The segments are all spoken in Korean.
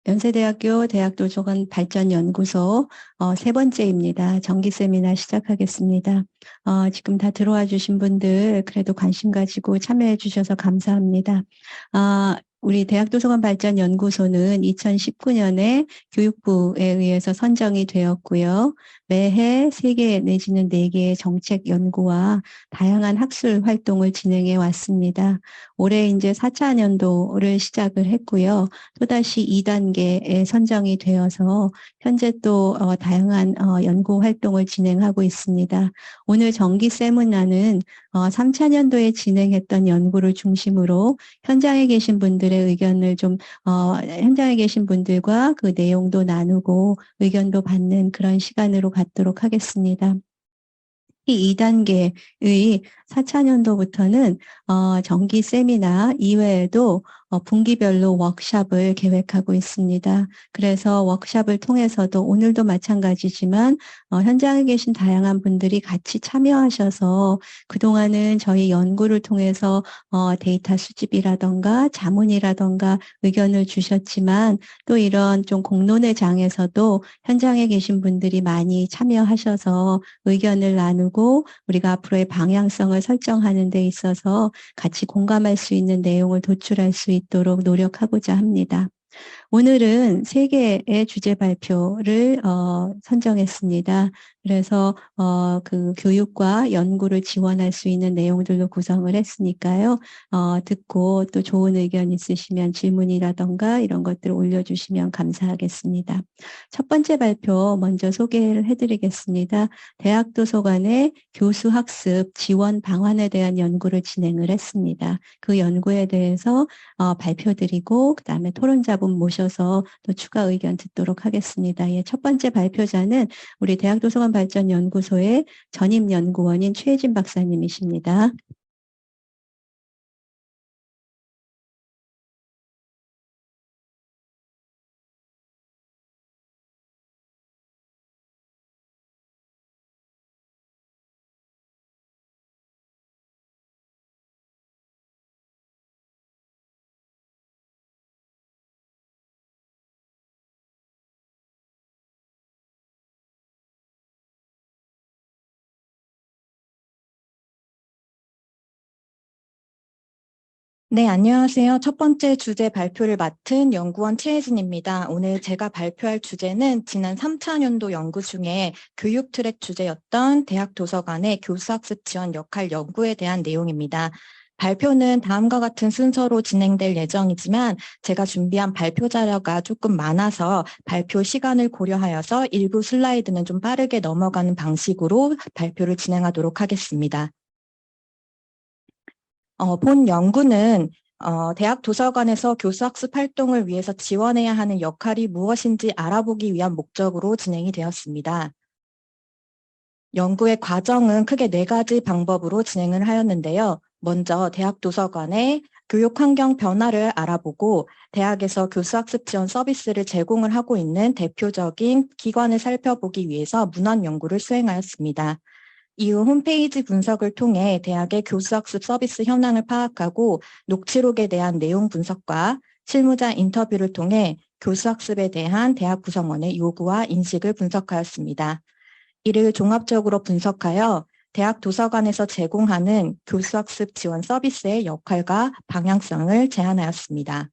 연세대학교 대학도서관 발전연구소 세 번째입니다. 정기 세미나 시작하겠습니다. 지금 다 들어와 주신 분들 그래도 관심 가지고 참여해 주셔서 감사합니다. 우리 대학도서관 발전연구소는 2019년에 교육부에 의해서 선정이 되었고요. 매해 3개 내지는 4개의 정책 연구와 다양한 학술 활동을 진행해 왔습니다. 올해 이제 4차 연도를 시작을 했고요. 또다시 2단계에 선정이 되어서 현재 또 다양한 연구 활동을 진행하고 있습니다. 오늘 정기 세미나는 3차 년도에 진행했던 연구를 중심으로 현장에 계신 분들의 의견을 현장에 계신 분들과 그 내용도 나누고 의견도 받는 그런 시간으로 갖도록 하겠습니다. 이 2단계의 4차 년도부터는 정기 세미나 이외에도 분기별로 워크숍을 계획하고 있습니다. 그래서 워크숍을 통해서도 오늘도 마찬가지지만 현장에 계신 다양한 분들이 같이 참여하셔서 그동안은 저희 연구를 통해서 데이터 수집이라던가 자문이라던가 의견을 주셨지만 또 이런 좀 공론의 장에서도 현장에 계신 분들이 많이 참여하셔서 의견을 나누고 우리가 앞으로의 방향성을 설정하는 데 있어서 같이 공감할 수 있는 내용을 도출할 수 있도록 노력하고자 합니다. 오늘은 3개의 주제 발표를 선정했습니다. 그래서 그 교육과 연구를 지원할 수 있는 내용들로 구성을 했으니까요. 듣고 또 좋은 의견 있으시면 질문이라던가 이런 것들을 올려주시면 감사하겠습니다. 첫 번째 발표 먼저 소개를 해드리겠습니다. 대학도서관의 교수학습 지원 방안에 대한 연구를 진행을 했습니다. 그 연구에 대해서 발표드리고 그다음에 토론자분 모셔서 또 추가 의견 듣도록 하겠습니다. 첫 번째 발표자는 우리 대학도서관 발전연구소의 전임연구원인 최혜진 박사님이십니다. 네, 안녕하세요. 첫 번째 주제 발표를 맡은 연구원 최혜진입니다. 오늘 제가 발표할 주제는 지난 3차 년도 연구 중에 교육 트랙 주제였던 대학도서관의 교수학습 지원 역할 연구에 대한 내용입니다. 발표는 다음과 같은 순서로 진행될 예정이지만 제가 준비한 발표 자료가 조금 많아서 발표 시간을 고려하여서 일부 슬라이드는 좀 빠르게 넘어가는 방식으로 발표를 진행하도록 하겠습니다. 본 연구는 대학 도서관에서 교수학습 활동을 위해서 지원해야 하는 역할이 무엇인지 알아보기 위한 목적으로 진행이 되었습니다. 연구의 과정은 크게 4가지 방법으로 진행을 하였는데요. 먼저 대학 도서관의 교육 환경 변화를 알아보고 대학에서 교수학습 지원 서비스를 제공을 하고 있는 대표적인 기관을 살펴보기 위해서 문헌 연구를 수행하였습니다. 이후 홈페이지 분석을 통해 대학의 교수학습 서비스 현황을 파악하고 녹취록에 대한 내용 분석과 실무자 인터뷰를 통해 교수학습에 대한 대학 구성원의 요구와 인식을 분석하였습니다. 이를 종합적으로 분석하여 대학 도서관에서 제공하는 교수학습 지원 서비스의 역할과 방향성을 제안하였습니다.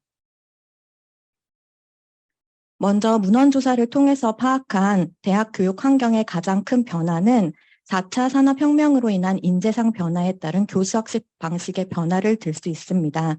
먼저 문헌조사를 통해서 파악한 대학 교육 환경의 가장 큰 변화는 4차 산업혁명으로 인한 인재상 변화에 따른 교수학습 방식의 변화를 들 수 있습니다.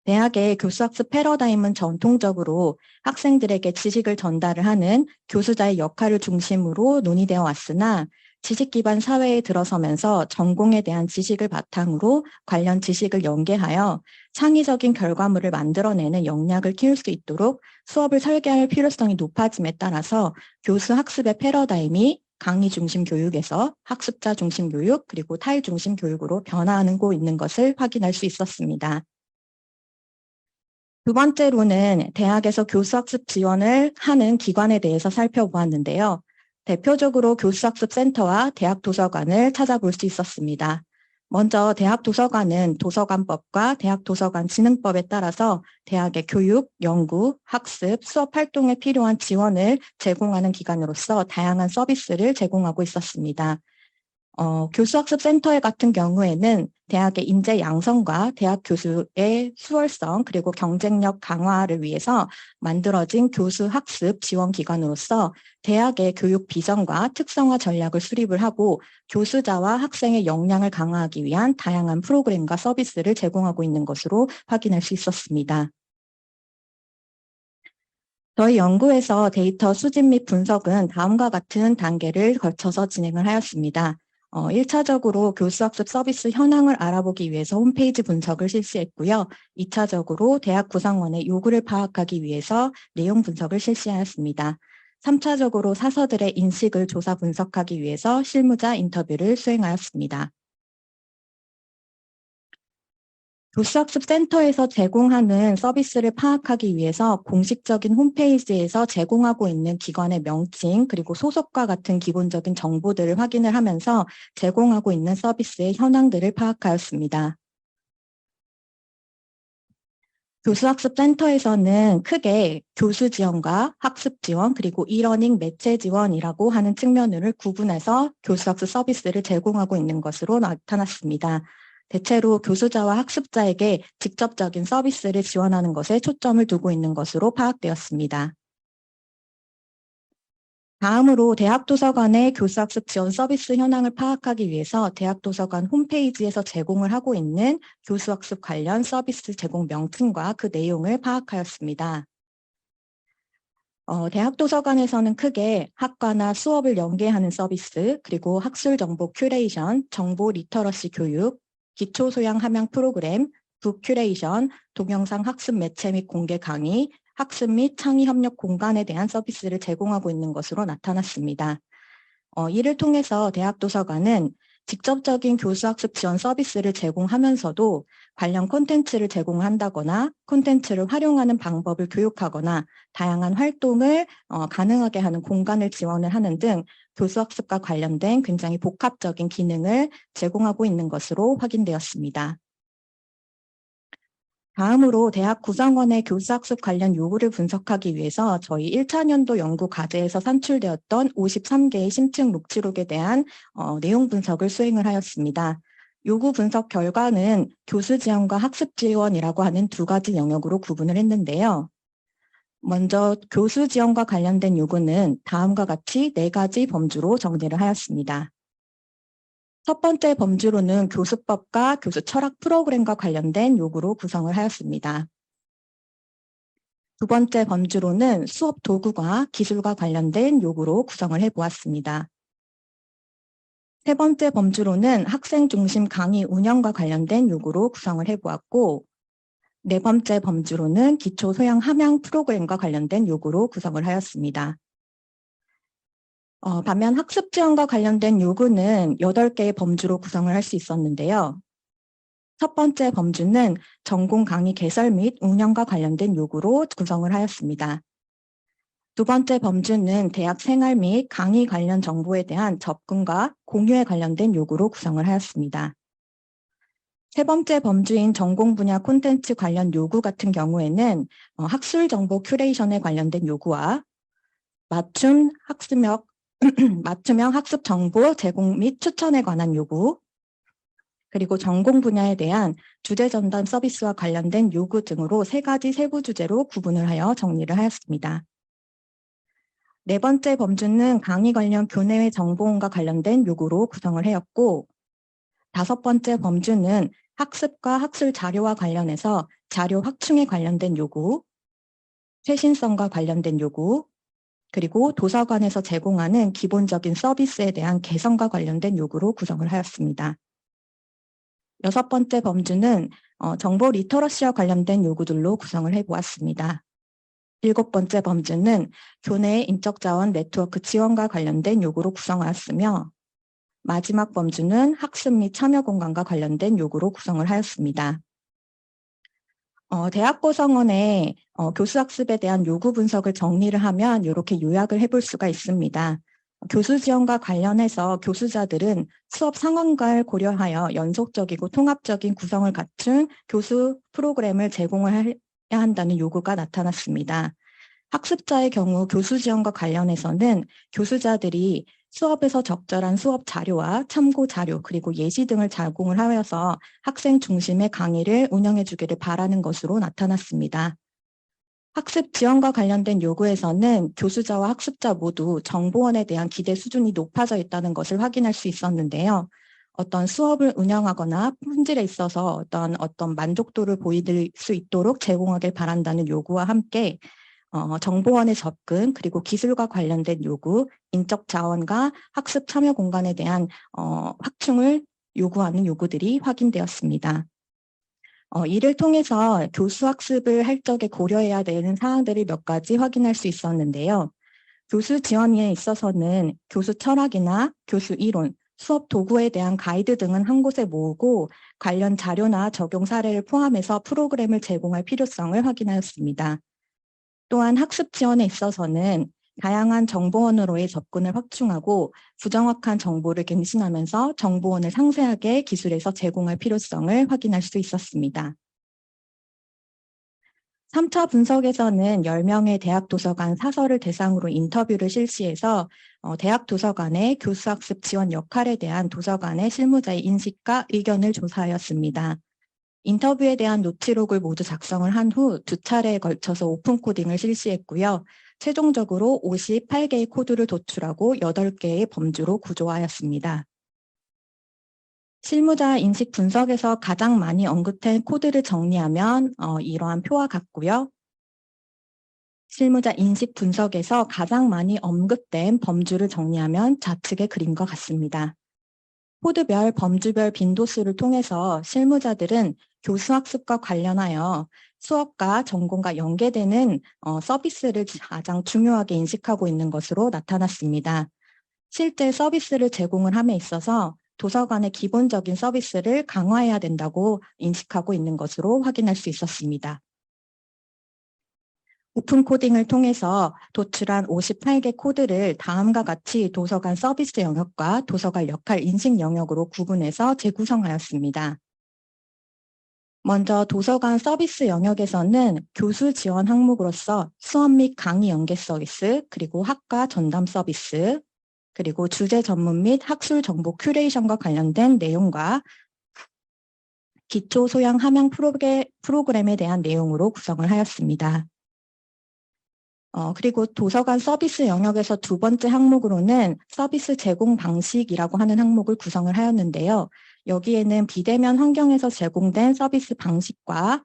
대학의 교수학습 패러다임은 전통적으로 학생들에게 지식을 전달을 하는 교수자의 역할을 중심으로 논의되어 왔으나 지식 기반 사회에 들어서면서 전공에 대한 지식을 바탕으로 관련 지식을 연계하여 창의적인 결과물을 만들어내는 역량을 키울 수 있도록 수업을 설계할 필요성이 높아짐에 따라서 교수 학습의 패러다임이 강의 중심 교육에서 학습자 중심 교육 그리고 타일 중심 교육으로 변화하고 있는 것을 확인할 수 있었습니다. 두 번째로는 대학에서 교수학습 지원을 하는 기관에 대해서 살펴보았는데요. 대표적으로 교수학습센터와 대학 도서관을 찾아볼 수 있었습니다. 먼저 대학 도서관은 도서관법과 대학 도서관 진흥법에 따라서 대학의 교육, 연구, 학습, 수업 활동에 필요한 지원을 제공하는 기관으로서 다양한 서비스를 제공하고 있었습니다. 교수학습센터 같은 경우에는 대학의 인재 양성과 대학 교수의 수월성 그리고 경쟁력 강화를 위해서 만들어진 교수학습 지원기관으로서 대학의 교육 비전과 특성화 전략을 수립을 하고 교수자와 학생의 역량을 강화하기 위한 다양한 프로그램과 서비스를 제공하고 있는 것으로 확인할 수 있었습니다. 저희 연구에서 데이터 수집 및 분석은 다음과 같은 단계를 거쳐서 진행을 하였습니다. 1차적으로 교수학습 서비스 현황을 알아보기 위해서 홈페이지 분석을 실시했고요. 2차적으로 대학 구성원의 요구를 파악하기 위해서 내용 분석을 실시하였습니다. 3차적으로 사서들의 인식을 조사 분석하기 위해서 실무자 인터뷰를 수행하였습니다. 교수학습센터에서 제공하는 서비스를 파악하기 위해서 공식적인 홈페이지에서 제공하고 있는 기관의 명칭 그리고 소속과 같은 기본적인 정보들을 확인을 하면서 제공하고 있는 서비스의 현황들을 파악하였습니다. 교수학습센터에서는 크게 교수 지원과 학습 지원 그리고 이러닝 매체 지원이라고 하는 측면을 구분해서 교수학습 서비스를 제공하고 있는 것으로 나타났습니다. 대체로 교수자와 학습자에게 직접적인 서비스를 지원하는 것에 초점을 두고 있는 것으로 파악되었습니다. 다음으로 대학도서관의 교수학습 지원 서비스 현황을 파악하기 위해서 대학도서관 홈페이지에서 제공을 하고 있는 교수학습 관련 서비스 제공 명칭과 그 내용을 파악하였습니다. 대학도서관에서는 크게 학과나 수업을 연계하는 서비스, 그리고 학술정보 큐레이션, 정보 리터러시 교육, 기초소양 함양 프로그램, 북 큐레이션, 동영상 학습 매체 및 공개 강의, 학습 및 창의 협력 공간에 대한 서비스를 제공하고 있는 것으로 나타났습니다. 이를 통해서 대학도서관은 직접적인 교수학습 지원 서비스를 제공하면서도 관련 콘텐츠를 제공한다거나 콘텐츠를 활용하는 방법을 교육하거나 다양한 활동을 가능하게 하는 공간을 지원을 하는 등 교수학습과 관련된 굉장히 복합적인 기능을 제공하고 있는 것으로 확인되었습니다. 다음으로 대학 구성원의 교수학습 관련 요구를 분석하기 위해서 저희 1차 년도 연구 과제에서 산출되었던 53개의 심층 녹취록에 대한 내용 분석을 수행을 하였습니다. 요구 분석 결과는 교수 지원과 학습 지원이라고 하는 두 가지 영역으로 구분을 했는데요. 먼저 교수 지원과 관련된 요구는 다음과 같이 4가지 범주로 정리를 하였습니다. 첫 번째 범주로는 교수법과 교수 철학 프로그램과 관련된 요구로 구성을 하였습니다. 두 번째 범주로는 수업 도구와 기술과 관련된 요구로 구성을 해보았습니다. 세 번째 범주로는 학생 중심 강의 운영과 관련된 요구로 구성을 해보았고, 네 번째 범주로는 기초 소양 함양 프로그램과 관련된 요구로 구성을 하였습니다. 반면 학습 지원과 관련된 요구는 8개의 범주로 구성을 할 수 있었는데요. 첫 번째 범주는 전공 강의 개설 및 운영과 관련된 요구로 구성을 하였습니다. 두 번째 범주는 대학 생활 및 강의 관련 정보에 대한 접근과 공유에 관련된 요구로 구성을 하였습니다. 세 번째 범주인 전공 분야 콘텐츠 관련 요구 같은 경우에는 학술 정보 큐레이션에 관련된 요구와 맞춤형 학습 정보 제공 및 추천에 관한 요구, 그리고 전공 분야에 대한 주제 전담 서비스와 관련된 요구 등으로 3가지 세부 주제로 구분을 하여 정리를 하였습니다. 네 번째 범주는 강의 관련 교내외 정보원과 관련된 요구로 구성을 하였고, 다섯 번째 범주는 학습과 학술 자료와 관련해서 자료 확충에 관련된 요구, 최신성과 관련된 요구, 그리고 도서관에서 제공하는 기본적인 서비스에 대한 개선과 관련된 요구로 구성을 하였습니다. 여섯 번째 범주는 정보 리터러시와 관련된 요구들로 구성을 해보았습니다. 일곱 번째 범주는 교내의 인적자원 네트워크 지원과 관련된 요구로 구성하였으며, 마지막 범주는 학습 및 참여 공간과 관련된 요구로 구성을 하였습니다. 대학 구성원의 교수학습에 대한 요구 분석을 정리를 하면 이렇게 요약을 해볼 수가 있습니다. 교수 지원과 관련해서 교수자들은 수업 상황을 고려하여 연속적이고 통합적인 구성을 갖춘 교수 프로그램을 제공을 해야 한다는 요구가 나타났습니다. 학습자의 경우 교수 지원과 관련해서는 교수자들이 수업에서 적절한 수업 자료와 참고 자료 그리고 예시 등을 제공을 하여서 학생 중심의 강의를 운영해 주기를 바라는 것으로 나타났습니다. 학습 지원과 관련된 요구에서는 교수자와 학습자 모두 정보원에 대한 기대 수준이 높아져 있다는 것을 확인할 수 있었는데요. 어떤 수업을 운영하거나 품질에 있어서 어떤 만족도를 보일 수 있도록 제공하길 바란다는 요구와 함께 정보원의 접근 그리고 기술과 관련된 요구, 인적 자원과 학습 참여 공간에 대한 확충을 요구하는 요구들이 확인되었습니다. 이를 통해서 교수 학습을 할 적에 고려해야 되는 사항들을 몇 가지 확인할 수 있었는데요. 교수 지원에 있어서는 교수 철학이나 교수 이론, 수업 도구에 대한 가이드 등은 한 곳에 모으고 관련 자료나 적용 사례를 포함해서 프로그램을 제공할 필요성을 확인하였습니다. 또한 학습 지원에 있어서는 다양한 정보원으로의 접근을 확충하고 부정확한 정보를 갱신하면서 정보원을 상세하게 기술에서 제공할 필요성을 확인할 수 있었습니다. 3차 분석에서는 10명의 대학 도서관 사설을 대상으로 인터뷰를 실시해서 대학 도서관의 교수학습 지원 역할에 대한 도서관의 실무자의 인식과 의견을 조사하였습니다. 인터뷰에 대한 노트록을 모두 작성을 한 후 2차례에 걸쳐서 오픈 코딩을 실시했고요. 최종적으로 58개의 코드를 도출하고 8개의 범주로 구조하였습니다. 실무자 인식 분석에서 가장 많이 언급된 코드를 정리하면 이러한 표와 같고요. 실무자 인식 분석에서 가장 많이 언급된 범주를 정리하면 좌측의 그림과 같습니다. 코드별, 범주별 빈도수를 통해서 실무자들은 교수학습과 관련하여 수업과 전공과 연계되는 서비스를 가장 중요하게 인식하고 있는 것으로 나타났습니다. 실제 서비스를 제공을 함에 있어서 도서관의 기본적인 서비스를 강화해야 된다고 인식하고 있는 것으로 확인할 수 있었습니다. 오픈 코딩을 통해서 도출한 58개 코드를 다음과 같이 도서관 서비스 영역과 도서관 역할 인식 영역으로 구분해서 재구성하였습니다. 먼저 도서관 서비스 영역에서는 교수 지원 항목으로서 수업 및 강의 연계 서비스, 그리고 학과 전담 서비스, 그리고 주제 전문 및 학술 정보 큐레이션과 관련된 내용과 기초 소양 함양 프로그램에 대한 내용으로 구성을 하였습니다. 그리고 도서관 서비스 영역에서 두 번째 항목으로는 서비스 제공 방식이라고 하는 항목을 구성을 하였는데요. 여기에는 비대면 환경에서 제공된 서비스 방식과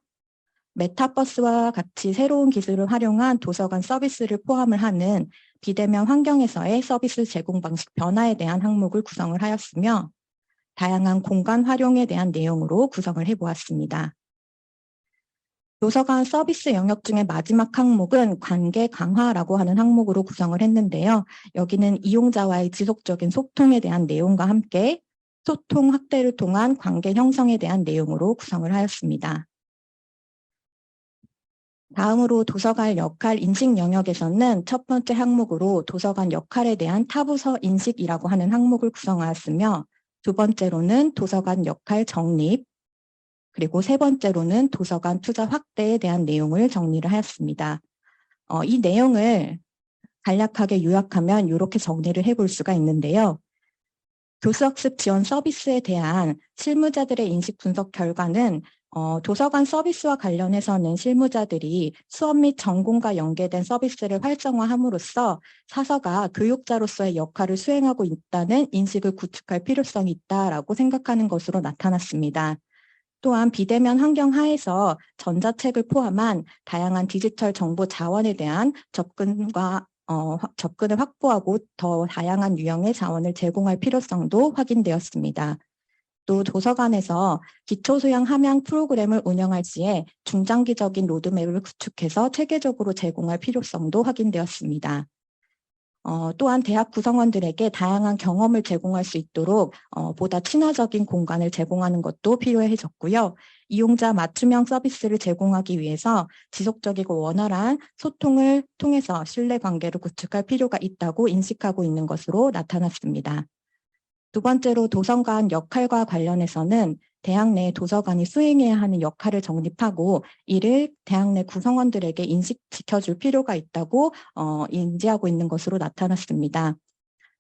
메타버스와 같이 새로운 기술을 활용한 도서관 서비스를 포함을 하는 비대면 환경에서의 서비스 제공 방식 변화에 대한 항목을 구성을 하였으며 다양한 공간 활용에 대한 내용으로 구성을 해보았습니다. 도서관 서비스 영역 중에 마지막 항목은 관계 강화라고 하는 항목으로 구성을 했는데요. 여기는 이용자와의 지속적인 소통에 대한 내용과 함께 소통 확대를 통한 관계 형성에 대한 내용으로 구성을 하였습니다. 다음으로 도서관 역할 인식 영역에서는 첫 번째 항목으로 도서관 역할에 대한 타부서 인식이라고 하는 항목을 구성하였으며 두 번째로는 도서관 역할 정립, 그리고 세 번째로는 도서관 투자 확대에 대한 내용을 정리를 하였습니다. 이 내용을 간략하게 요약하면 이렇게 정리를 해볼 수가 있는데요. 교수학습 지원 서비스에 대한 실무자들의 인식 분석 결과는 도서관 서비스와 관련해서는 실무자들이 수업 및 전공과 연계된 서비스를 활성화함으로써 사서가 교육자로서의 역할을 수행하고 있다는 인식을 구축할 필요성이 있다라고 생각하는 것으로 나타났습니다. 또한 비대면 환경 하에서 전자책을 포함한 다양한 디지털 정보 자원에 대한 접근을 확보하고 더 다양한 유형의 자원을 제공할 필요성도 확인되었습니다. 또 도서관에서 기초소양 함양 프로그램을 운영할 시에 중장기적인 로드맵을 구축해서 체계적으로 제공할 필요성도 확인되었습니다. 또한 대학 구성원들에게 다양한 경험을 제공할 수 있도록 보다 친화적인 공간을 제공하는 것도 필요해졌고요. 이용자 맞춤형 서비스를 제공하기 위해서 지속적이고 원활한 소통을 통해서 신뢰관계를 구축할 필요가 있다고 인식하고 있는 것으로 나타났습니다. 두 번째로 도서관 역할과 관련해서는 대학 내 도서관이 수행해야 하는 역할을 정립하고 이를 대학 내 구성원들에게 인식시켜줄 필요가 있다고 인지하고 있는 것으로 나타났습니다.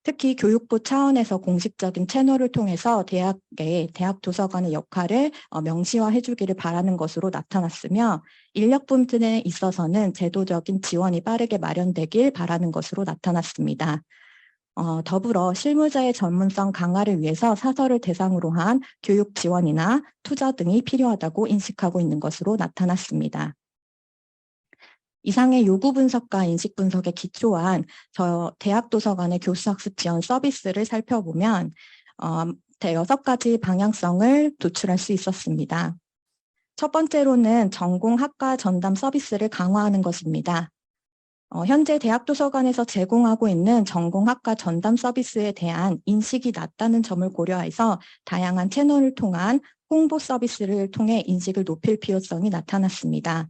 특히 교육부 차원에서 공식적인 채널을 통해서 대학 도서관의 역할을 명시화해 주기를 바라는 것으로 나타났으며 인력 부분에 있어서는 제도적인 지원이 빠르게 마련되길 바라는 것으로 나타났습니다. 더불어 실무자의 전문성 강화를 위해서 사설을 대상으로 한 교육 지원이나 투자 등이 필요하다고 인식하고 있는 것으로 나타났습니다. 이상의 요구 분석과 인식 분석에 기초한 대학 도서관의 교수학습 지원 서비스를 살펴보면 6가지 방향성을 도출할 수 있었습니다. 첫 번째로는 전공 학과 전담 서비스를 강화하는 것입니다. 현재 대학 도서관에서 제공하고 있는 전공학과 전담 서비스에 대한 인식이 낮다는 점을 고려해서 다양한 채널을 통한 홍보 서비스를 통해 인식을 높일 필요성이 나타났습니다.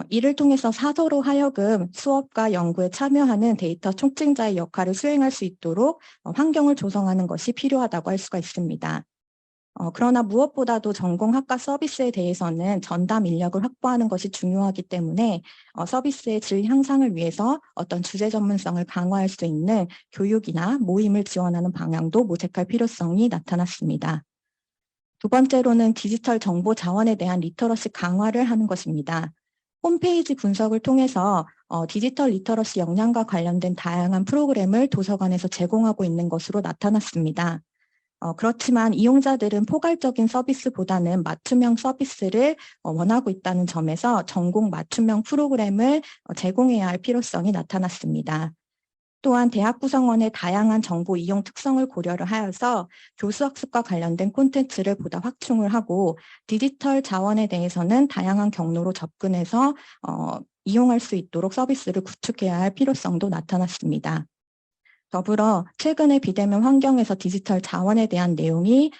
이를 통해서 사서로 하여금 수업과 연구에 참여하는 데이터 총칙자의 역할을 수행할 수 있도록 환경을 조성하는 것이 필요하다고 할 수가 있습니다. 그러나 무엇보다도 전공학과 서비스에 대해서는 전담 인력을 확보하는 것이 중요하기 때문에 서비스의 질 향상을 위해서 어떤 주제 전문성을 강화할 수 있는 교육이나 모임을 지원하는 방향도 모색할 필요성이 나타났습니다. 두 번째로는 디지털 정보 자원에 대한 리터러시 강화를 하는 것입니다. 홈페이지 분석을 통해서 디지털 리터러시 역량과 관련된 다양한 프로그램을 도서관에서 제공하고 있는 것으로 나타났습니다. 그렇지만 이용자들은 포괄적인 서비스보다는 맞춤형 서비스를 원하고 있다는 점에서 전공 맞춤형 프로그램을 제공해야 할 필요성이 나타났습니다. 또한 대학 구성원의 다양한 정보 이용 특성을 고려를 하여서 교수학습과 관련된 콘텐츠를 보다 확충을 하고 디지털 자원에 대해서는 다양한 경로로 접근해서 이용할 수 있도록 서비스를 구축해야 할 필요성도 나타났습니다. 더불어 최근의 비대면 환경에서 디지털 자원에 대한 내용이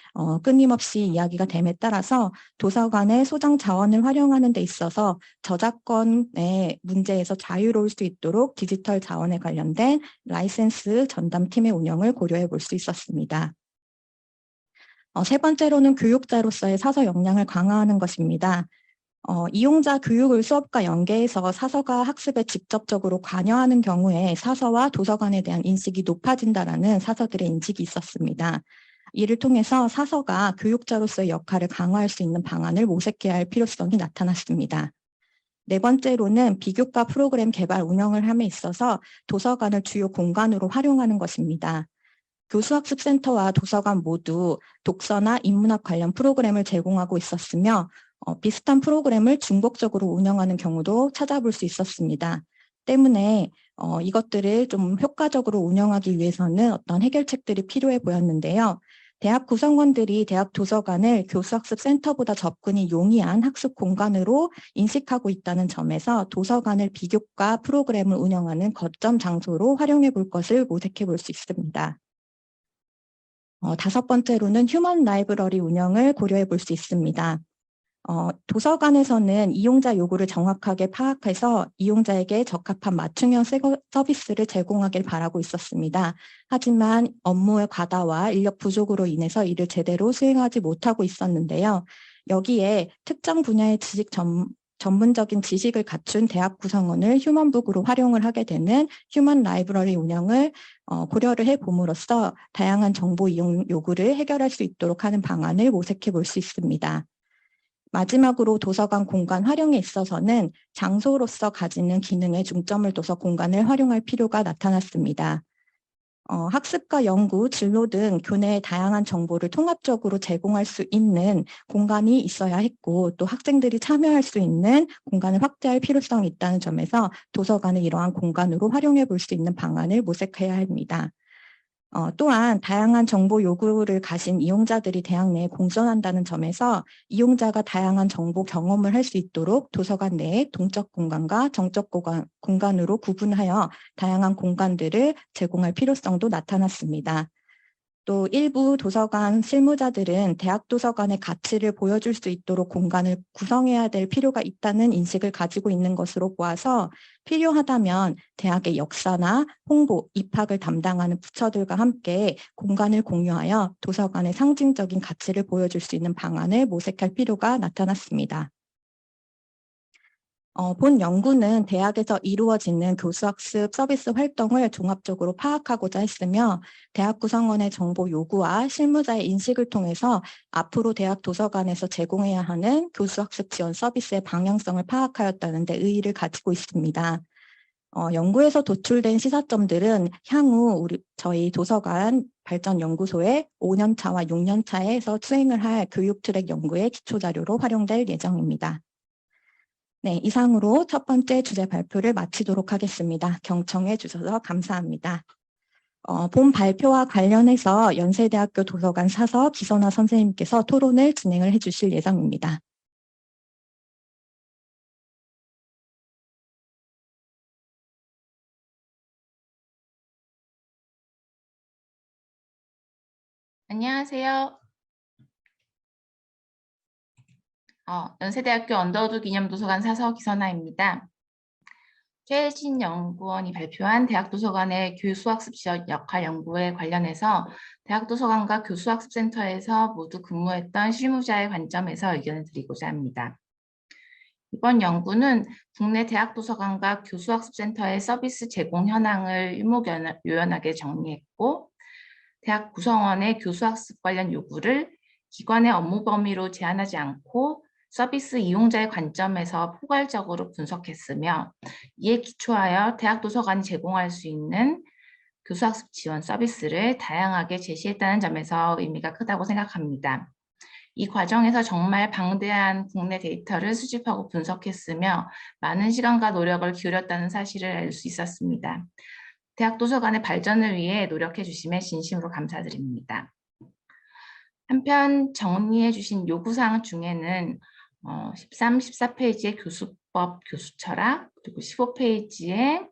끊임없이 이야기가 됨에 따라서 도서관의 소장 자원을 활용하는 데 있어서 저작권의 문제에서 자유로울 수 있도록 디지털 자원에 관련된 라이센스 전담팀의 운영을 고려해 볼 수 있었습니다. 세 번째로는 교육자로서의 사서 역량을 강화하는 것입니다. 이용자 교육을 수업과 연계해서 사서가 학습에 직접적으로 관여하는 경우에 사서와 도서관에 대한 인식이 높아진다는 사서들의 인식이 있었습니다. 이를 통해서 사서가 교육자로서의 역할을 강화할 수 있는 방안을 모색해야 할 필요성이 나타났습니다. 네 번째로는 비교과 프로그램 개발 운영을 함에 있어서 도서관을 주요 공간으로 활용하는 것입니다. 교수학습센터와 도서관 모두 독서나 인문학 관련 프로그램을 제공하고 있었으며 비슷한 프로그램을 중복적으로 운영하는 경우도 찾아볼 수 있었습니다. 때문에 이것들을 좀 효과적으로 운영하기 위해서는 어떤 해결책들이 필요해 보였는데요. 대학 구성원들이 대학 도서관을 교수학습센터보다 접근이 용이한 학습 공간으로 인식하고 있다는 점에서 도서관을 비교과 프로그램을 운영하는 거점 장소로 활용해 볼 것을 모색해 볼 수 있습니다. 다섯 번째로는 휴먼 라이브러리 운영을 고려해 볼 수 있습니다. 도서관에서는 이용자 요구를 정확하게 파악해서 이용자에게 적합한 맞춤형 서비스를 제공하길 바라고 있었습니다. 하지만 업무의 과다와 인력 부족으로 인해서 이를 제대로 수행하지 못하고 있었는데요. 여기에 특정 분야의 전문적인 지식을 갖춘 대학 구성원을 휴먼북으로 활용을 하게 되는 휴먼 라이브러리 운영을 고려를 해봄으로써 다양한 정보 이용 요구를 해결할 수 있도록 하는 방안을 모색해 볼 수 있습니다. 마지막으로 도서관 공간 활용에 있어서는 장소로서 가지는 기능에 중점을 둬서 공간을 활용할 필요가 나타났습니다. 학습과 연구, 진로 등 교내의 다양한 정보를 통합적으로 제공할 수 있는 공간이 있어야 했고 또 학생들이 참여할 수 있는 공간을 확대할 필요성이 있다는 점에서 도서관을 이러한 공간으로 활용해 볼 수 있는 방안을 모색해야 합니다. 또한 다양한 정보 요구를 가진 이용자들이 대학 내에 공존한다는 점에서 이용자가 다양한 정보 경험을 할 수 있도록 도서관 내에 동적 공간과 정적 공간으로 구분하여 다양한 공간들을 제공할 필요성도 나타났습니다. 또 일부 도서관 실무자들은 대학 도서관의 가치를 보여줄 수 있도록 공간을 구성해야 될 필요가 있다는 인식을 가지고 있는 것으로 보아서 필요하다면 대학의 역사나 홍보, 입학을 담당하는 부처들과 함께 공간을 공유하여 도서관의 상징적인 가치를 보여줄 수 있는 방안을 모색할 필요가 나타났습니다. 본 연구는 대학에서 이루어지는 교수학습 서비스 활동을 종합적으로 파악하고자 했으며 대학 구성원의 정보 요구와 실무자의 인식을 통해서 앞으로 대학 도서관에서 제공해야 하는 교수학습 지원 서비스의 방향성을 파악하였다는 데 의의를 가지고 있습니다. 연구에서 도출된 시사점들은 향후 저희 도서관 발전연구소의 5년차와 6년차에서 수행을 할 교육 트랙 연구의 기초자료로 활용될 예정입니다. 네, 이상으로 첫 번째 주제 발표를 마치도록 하겠습니다. 경청해 주셔서 감사합니다. 본 발표와 관련해서 연세대학교 도서관 사서 기선화 선생님께서 토론을 진행을 해주실 예정입니다. 안녕하세요. 연세대학교 언더우드 기념도서관 사서 기선아입니다. 최혜진 연구원이 발표한 대학도서관의 교수학습 지원 역할 연구에 관련해서 대학도서관과 교수학습센터에서 모두 근무했던 실무자의 관점에서 의견을 드리고자 합니다. 이번 연구는 국내 대학도서관과 교수학습센터의 서비스 제공 현황을 일목요연하게 정리했고, 대학 구성원의 교수학습 관련 요구를 기관의 업무 범위로 제한하지 않고 서비스 이용자의 관점에서 포괄적으로 분석했으며, 이에 기초하여 대학 도서관이 제공할 수 있는 교수학습 지원 서비스를 다양하게 제시했다는 점에서 의미가 크다고 생각합니다. 이 과정에서 정말 방대한 국내 데이터를 수집하고 분석했으며 많은 시간과 노력을 기울였다는 사실을 알 수 있었습니다. 대학 도서관의 발전을 위해 노력해 주심에 진심으로 감사드립니다. 한편 정리해 주신 요구사항 중에는 13, 14페이지의 교수법, 교수철학, 그리고 15페이지의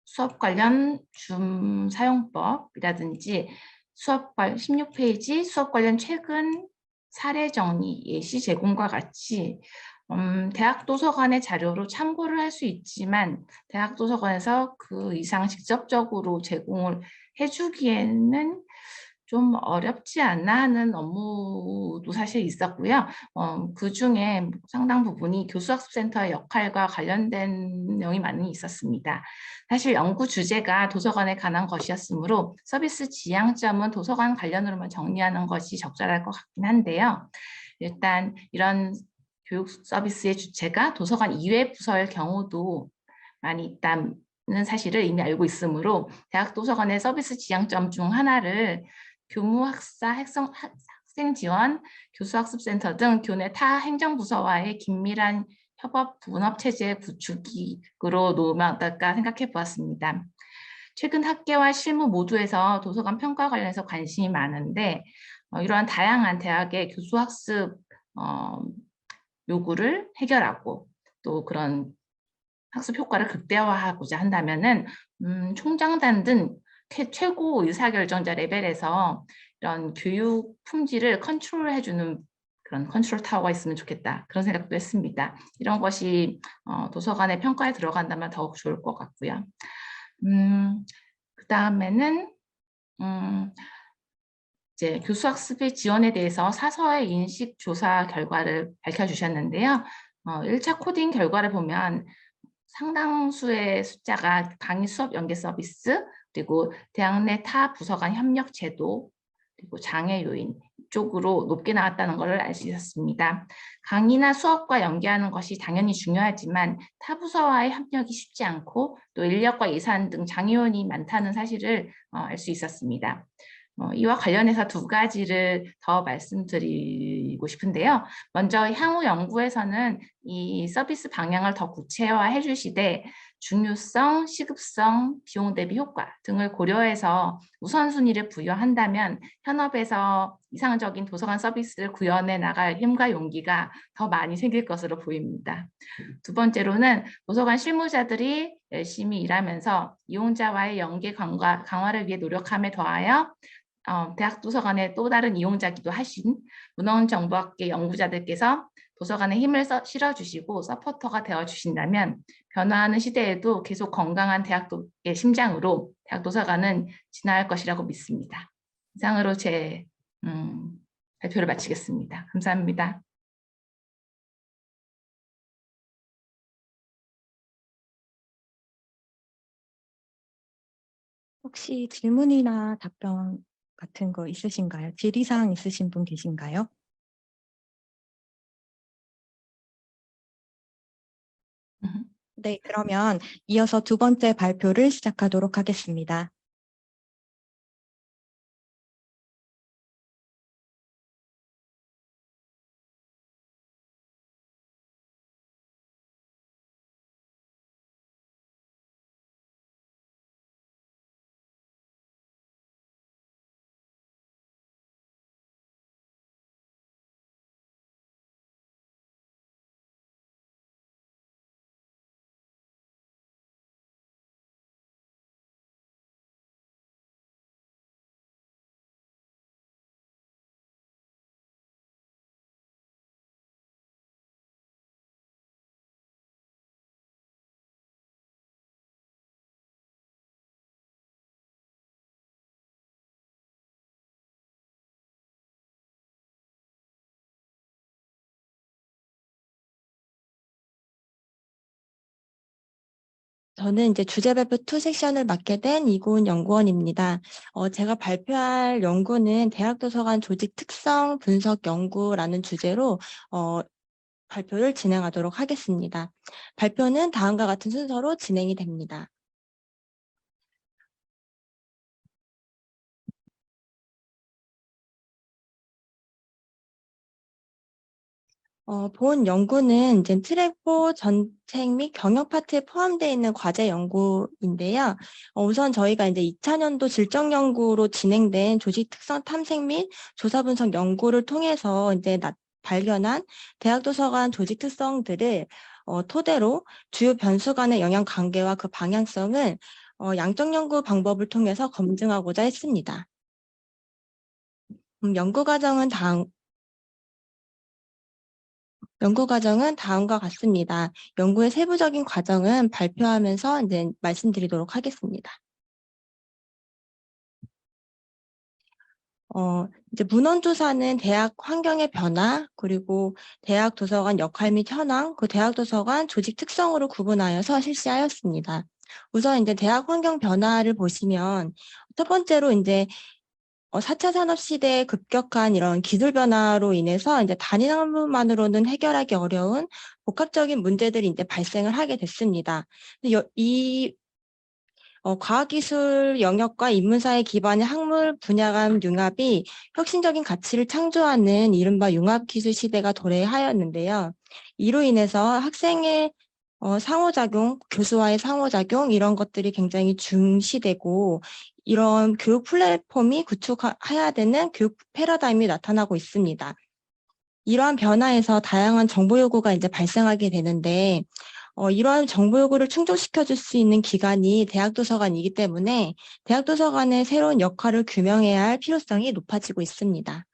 수업 관련 줌 사용법이라든지 16페이지 수업 관련 최근 사례 정리, 예시 제공과 같이 대학 도서관의 자료로 참고를 할 수 있지만 대학 도서관에서 그 이상 직접적으로 제공을 해주기에는 좀 어렵지 않나 하는 업무도 사실 있었고요. 그 중에 상당 부분이 교수학습센터의 역할과 관련된 내용이 많이 있었습니다. 사실 연구 주제가 도서관에 관한 것이었으므로 서비스 지향점은 도서관 관련으로만 정리하는 것이 적절할 것 같긴 한데요. 일단 이런 교육 서비스의 주체가 도서관 이외 부서일 경우도 많이 있다는 사실을 이미 알고 있으므로 대학 도서관의 서비스 지향점 중 하나를 교무학사, 학생 지원, 교수학습센터 등 교내 타 행정부서와의 긴밀한 협업 분업 체제 구축으로 놓을까 생각해 보았습니다. 최근 학계와 실무 모두에서 도서관 평가 관련해서 관심이 많은데 이러한 다양한 대학의 교수학습 요구를 해결하고 또 그런 학습 효과를 극대화하고자 한다면은 총장단 등 최고 의사결정자 레벨에서 이런 교육 품질을 컨트롤해주는 그런 컨트롤 타워가 있으면 좋겠다. 그런 생각도 했습니다. 이런 것이 도서관의 평가에 들어간다면 더욱 좋을 것 같고요. 그 다음에는 이제 교수학습의 지원에 대해서 사서의 인식조사 결과를 밝혀주셨는데요. 1차 코딩 결과를 보면 상당수의 숫자가 강의 수업 연계 서비스, 그리고 대학 내 타 부서 간 협력 제도, 그리고 장애 요인 쪽으로 높게 나왔다는 것을 알 수 있었습니다. 강의나 수업과 연계하는 것이 당연히 중요하지만 타 부서와의 협력이 쉽지 않고 또 인력과 예산 등 장애 요인이 많다는 사실을 알 수 있었습니다. 이와 관련해서 두 가지를 더 말씀드리고 싶은데요. 먼저 향후 연구에서는 이 서비스 방향을 더 구체화해 주시되 중요성, 시급성, 비용 대비 효과 등을 고려해서 우선순위를 부여한다면 현업에서 이상적인 도서관 서비스를 구현해 나갈 힘과 용기가 더 많이 생길 것으로 보입니다. 두 번째로는 도서관 실무자들이 열심히 일하면서 이용자와의 연계 강화를 위해 노력함에 더하여 대학 도서관의 또 다른 이용자기도 하신 문헌정보학계 연구자들께서 도서관에 힘을 실어주시고 서포터가 되어주신다면 변화하는 시대에도 계속 건강한 대학의 심장으로 대학 도서관은 진화할 것이라고 믿습니다. 이상으로 제 발표를 마치겠습니다. 감사합니다. 혹시 질문이나 답변 같은 거 있으신가요? 질의사항 있으신 분 계신가요? 네, 그러면 이어서 두 번째 발표를 시작하도록 하겠습니다. 저는 이제 주제 발표 2 섹션을 맡게 된 이고은 연구원입니다. 제가 발표할 연구는 대학도서관 조직 특성 분석 연구라는 주제로 발표를 진행하도록 하겠습니다. 발표는 다음과 같은 순서로 진행이 됩니다. 본 연구는 이제 트랙4 전책 및 경영 파트에 포함되어 있는 과제 연구인데요. 우선 저희가 이제 2000년도 질적 연구로 진행된 조직 특성 탐색 및 조사 분석 연구를 통해서 이제 발견한 대학 도서관 조직 특성들을 토대로 주요 변수 간의 영향 관계와 그 방향성을 양적 연구 방법을 통해서 검증하고자 했습니다. 연구 과정은 다음과 같습니다. 연구의 세부적인 과정은 발표하면서 이제 말씀드리도록 하겠습니다. 이제 문헌조사는 대학 환경의 변화, 그리고 대학 도서관 역할 및 현황, 그 대학 도서관 조직 특성으로 구분하여서 실시하였습니다. 우선 이제 대학 환경 변화를 보시면 첫 번째로 이제 4차 산업 시대의 급격한 이런 기술 변화로 인해서 이제 단위 학문만으로는 해결하기 어려운 복합적인 문제들이 이제 발생을 하게 됐습니다. 이 과학기술 영역과 인문사회 기반의 학문 분야 간 융합이 혁신적인 가치를 창조하는 이른바 융합기술 시대가 도래하였는데요. 이로 인해서 학생의 상호작용, 교수와의 상호작용 이런 것들이 굉장히 중시되고 이런 교육 플랫폼이 구축해야 되는 교육 패러다임이 나타나고 있습니다. 이러한 변화에서 다양한 정보 요구가 이제 발생하게 되는데 이러한 정보 요구를 충족시켜 줄 수 있는 기관이 대학도서관이기 때문에 대학도서관의 새로운 역할을 규명해야 할 필요성이 높아지고 있습니다.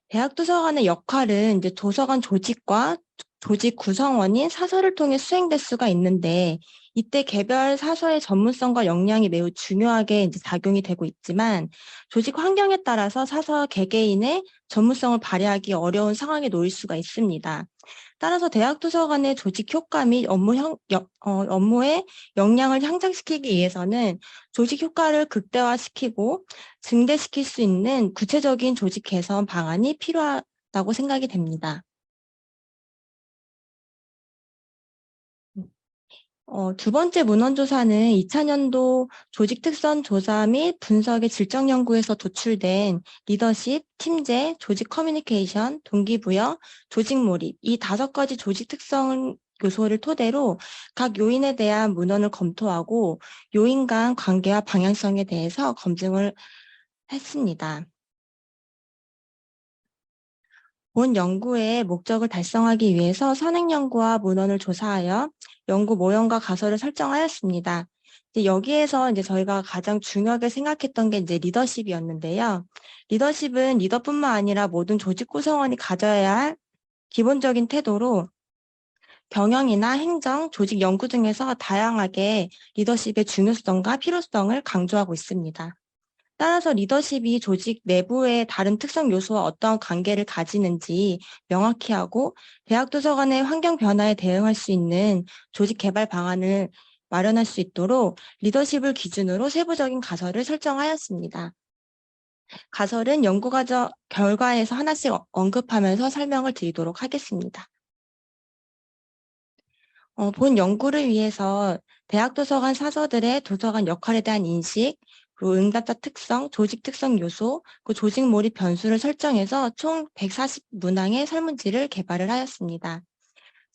대학도서관의 역할은 이제 도서관 조직과 조직 구성원인 사서를 통해 수행될 수가 있는데 이때 개별 사서의 전문성과 역량이 매우 중요하게 이제 작용이 되고 있지만 조직 환경에 따라서 사서 개개인의 전문성을 발휘하기 어려운 상황에 놓일 수가 있습니다. 따라서 대학도서관의 조직 효과 및 업무의 역량을 향상시키기 위해서는 조직 효과를 극대화시키고 증대시킬 수 있는 구체적인 조직 개선 방안이 필요하다고 생각이 됩니다. 두 번째 문헌조사는 2000년도 조직특성 조사 및 분석의 질적 연구에서 도출된 리더십, 팀제, 조직 커뮤니케이션, 동기부여, 조직 몰입 이 5가지 조직 특성 요소를 토대로 각 요인에 대한 문헌을 검토하고 요인 간 관계와 방향성에 대해서 검증을 했습니다. 본 연구의 목적을 달성하기 위해서 선행연구와 문헌을 조사하여 연구 모형과 가설을 설정하였습니다. 이제 여기에서 이제 저희가 가장 중요하게 생각했던 게 이제 리더십이었는데요. 리더십은 리더뿐만 아니라 모든 조직 구성원이 가져야 할 기본적인 태도로 경영이나 행정, 조직 연구 등에서 다양하게 리더십의 중요성과 필요성을 강조하고 있습니다. 따라서 리더십이 조직 내부의 다른 특성 요소와 어떠한 관계를 가지는지 명확히 하고 대학 도서관의 환경 변화에 대응할 수 있는 조직 개발 방안을 마련할 수 있도록 리더십을 기준으로 세부적인 가설을 설정하였습니다. 가설은 연구 과정 결과에서 하나씩 언급하면서 설명을 드리도록 하겠습니다. 본 연구를 위해서 대학 도서관 사서들의 도서관 역할에 대한 인식, 그리고 응답자 특성, 조직 특성 요소, 그 조직 몰입 변수를 설정해서 총 140문항의 설문지를 개발을 하였습니다.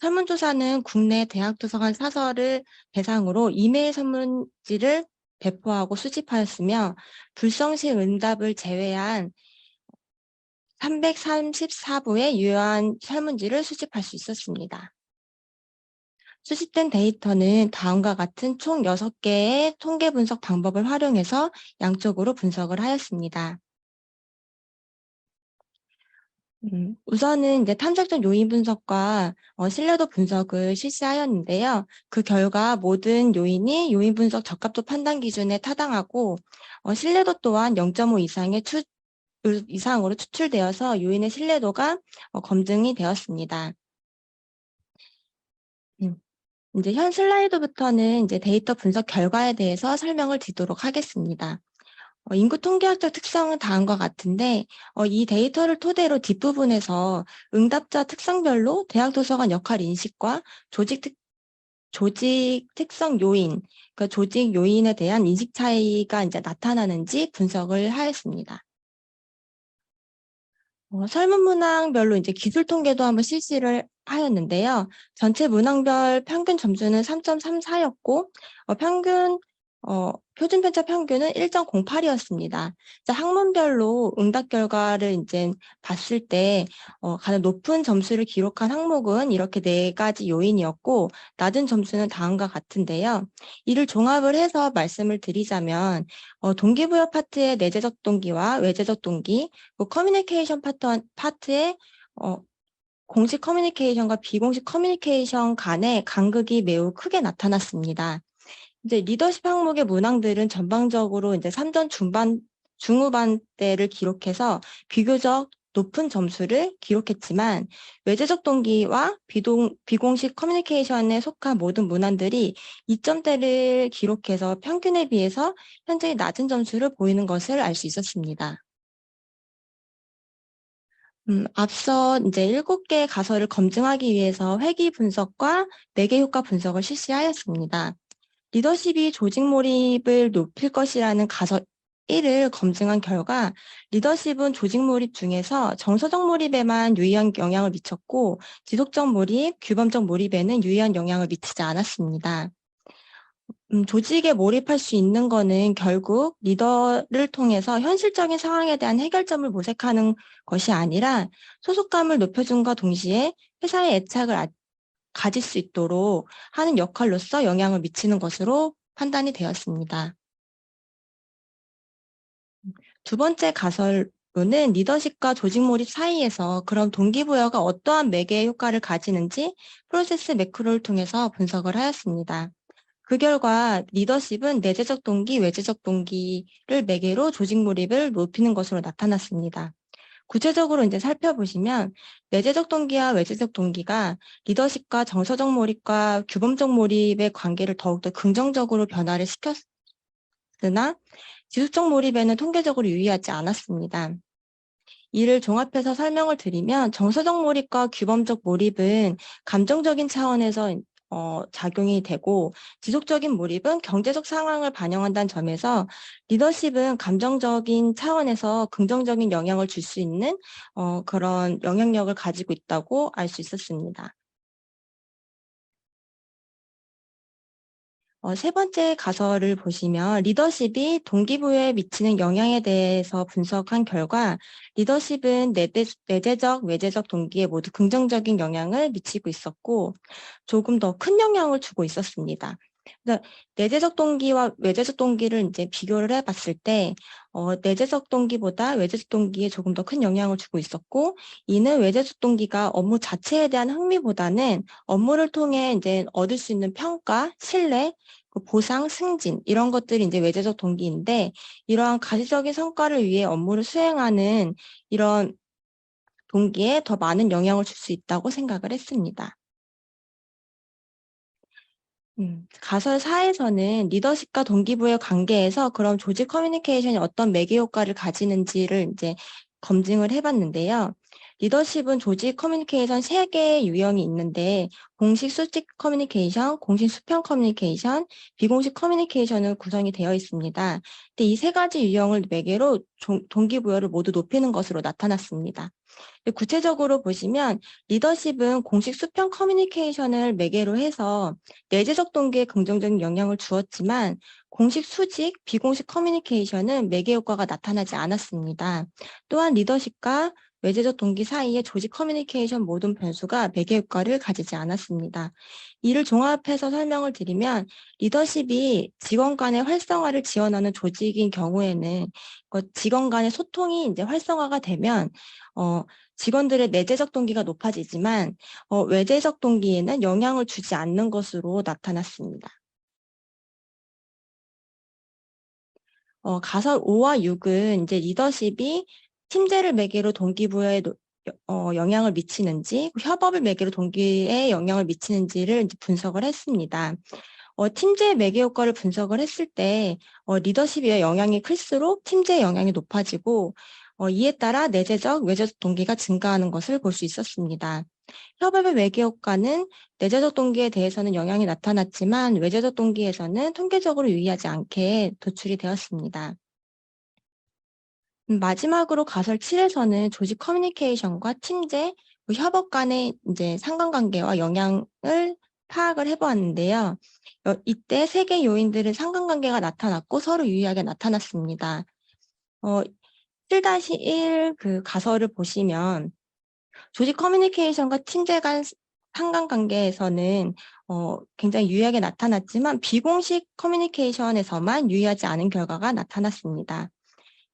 설문조사는 국내 대학 도서관 사서를 대상으로 이메일 설문지를 배포하고 수집하였으며 불성식 응답을 제외한 334부의 유효한 설문지를 수집할 수 있었습니다. 수집된 데이터는 다음과 같은 총 6개의 통계 분석 방법을 활용해서 양쪽으로 분석을 하였습니다. 우선은 이제 탐색적 요인 분석과 신뢰도 분석을 실시하였는데요. 그 결과 모든 요인이 요인 분석 적합도 판단 기준에 타당하고 신뢰도 또한 0.5 이상으로 추출되어서 요인의 신뢰도가 검증이 되었습니다. 이제 현 슬라이드부터는 이제 데이터 분석 결과에 대해서 설명을 드리도록 하겠습니다. 인구 통계학적 특성은 다음과 같은데 이 데이터를 토대로 뒷부분에서 응답자 특성별로 대학 도서관 역할 인식과 조직 특성 요인, 그러니까 조직 요인에 대한 인식 차이가 이제 나타나는지 분석을 하였습니다. 설문 문항별로 이제 기술 통계도 한번 실시를 하였는데요. 전체 문항별 평균 점수는 3.34였고, 표준 편차 평균은 1.08이었습니다. 학문별로 응답 결과를 이제 봤을 때, 가장 높은 점수를 기록한 항목은 이렇게 4가지 요인이었고, 낮은 점수는 다음과 같은데요. 이를 종합을 해서 말씀을 드리자면, 동기부여 파트의 내재적 동기와 외재적 동기, 커뮤니케이션 파트의 공식 커뮤니케이션과 비공식 커뮤니케이션 간의 간극이 매우 크게 나타났습니다. 이제 리더십 항목의 문항들은 전반적으로 이제 3점 중후반대를 기록해서 비교적 높은 점수를 기록했지만 외재적 동기와 비공식 커뮤니케이션에 속한 모든 문항들이 2점대를 기록해서 평균에 비해서 현저히 낮은 점수를 보이는 것을 알 수 있었습니다. 앞서 이제 7개의 가설을 검증하기 위해서 회귀 분석과 매개 효과 분석을 실시하였습니다. 리더십이 조직 몰입을 높일 것이라는 가설 1을 검증한 결과 리더십은 조직 몰입 중에서 정서적 몰입에만 유의한 영향을 미쳤고 지속적 몰입, 규범적 몰입에는 유의한 영향을 미치지 않았습니다. 조직에 몰입할 수 있는 거는 결국 리더를 통해서 현실적인 상황에 대한 해결점을 모색하는 것이 아니라 소속감을 높여준과 동시에 회사의 애착을 가질 수 있도록 하는 역할로서 영향을 미치는 것으로 판단이 되었습니다. 두 번째 가설로는 리더십과 조직 몰입 사이에서 그럼 동기부여가 어떠한 매개 효과를 가지는지 프로세스 매크로를 통해서 분석을 하였습니다. 그 결과 리더십은 내재적 동기, 외재적 동기를 매개로 조직 몰입을 높이는 것으로 나타났습니다. 구체적으로 이제 살펴보시면 내재적 동기와 외재적 동기가 리더십과 정서적 몰입과 규범적 몰입의 관계를 더욱더 긍정적으로 변화를 시켰으나 지속적 몰입에는 통계적으로 유의하지 않았습니다. 이를 종합해서 설명을 드리면 정서적 몰입과 규범적 몰입은 감정적인 차원에서 작용이 되고, 지속적인 몰입은 경제적 상황을 반영한다는 점에서 리더십은 감정적인 차원에서 긍정적인 영향을 줄 수 있는 그런 영향력을 가지고 있다고 알 수 있었습니다. 세 번째 가설을 보시면 리더십이 동기부여에 미치는 영향에 대해서 분석한 결과 리더십은 내재적, 외재적 동기에 모두 긍정적인 영향을 미치고 있었고 조금 더 큰 영향을 주고 있었습니다. 그래서 내재적 동기와 외재적 동기를 이제 비교를 해봤을 때 내재적 동기보다 외재적 동기에 조금 더 큰 영향을 주고 있었고 이는 외재적 동기가 업무 자체에 대한 흥미보다는 업무를 통해 이제 얻을 수 있는 평가, 신뢰, 보상, 승진 이런 것들이 이제 외재적 동기인데 이러한 가시적인 성과를 위해 업무를 수행하는 이런 동기에 더 많은 영향을 줄 수 있다고 생각을 했습니다. 가설 4에서는 리더십과 동기부여 관계에서 그럼 조직 커뮤니케이션이 어떤 매개 효과를 가지는지를 이제 검증을 해봤는데요. 리더십은 조직 커뮤니케이션 3개의 유형이 있는데 공식 수직 커뮤니케이션, 공식 수평 커뮤니케이션, 비공식 커뮤니케이션으로 구성이 되어 있습니다. 근데 이 3가지 유형을 매개로 동기부여를 모두 높이는 것으로 나타났습니다. 구체적으로 보시면 리더십은 공식 수평 커뮤니케이션을 매개로 해서 내재적 동기에 긍정적인 영향을 주었지만 공식 수직, 비공식 커뮤니케이션은 매개 효과가 나타나지 않았습니다. 또한 리더십과 외재적 동기 사이의 조직 커뮤니케이션 모든 변수가 매개 효과를 가지지 않았습니다. 이를 종합해서 설명을 드리면 리더십이 직원 간의 활성화를 지원하는 조직인 경우에는 직원 간의 소통이 이제 활성화가 되면 직원들의 내재적 동기가 높아지지만 외재적 동기에는 영향을 주지 않는 것으로 나타났습니다. 가설 5와 6은 이제 리더십이 팀제를 매개로 동기부여에 영향을 미치는지, 협업을 매개로 동기에 영향을 미치는지를 이제 분석을 했습니다. 팀제의 매개 효과를 분석을 했을 때 리더십의 영향이 클수록 팀제의 영향이 높아지고 이에 따라 내재적, 외재적 동기가 증가하는 것을 볼 수 있었습니다. 협업의 매개 효과는 내재적 동기에 대해서는 영향이 나타났지만 외재적 동기에서는 통계적으로 유의하지 않게 도출이 되었습니다. 마지막으로 가설 7에서는 조직 커뮤니케이션과 팀제, 협업 간의 이제 상관관계와 영향을 파악을 해보았는데요. 이때 3개 요인들은 상관관계가 나타났고 서로 유의하게 나타났습니다. 7-1 그 가설을 보시면 조직 커뮤니케이션과 팀제 간 상관관계에서는 굉장히 유의하게 나타났지만 비공식 커뮤니케이션에서만 유의하지 않은 결과가 나타났습니다.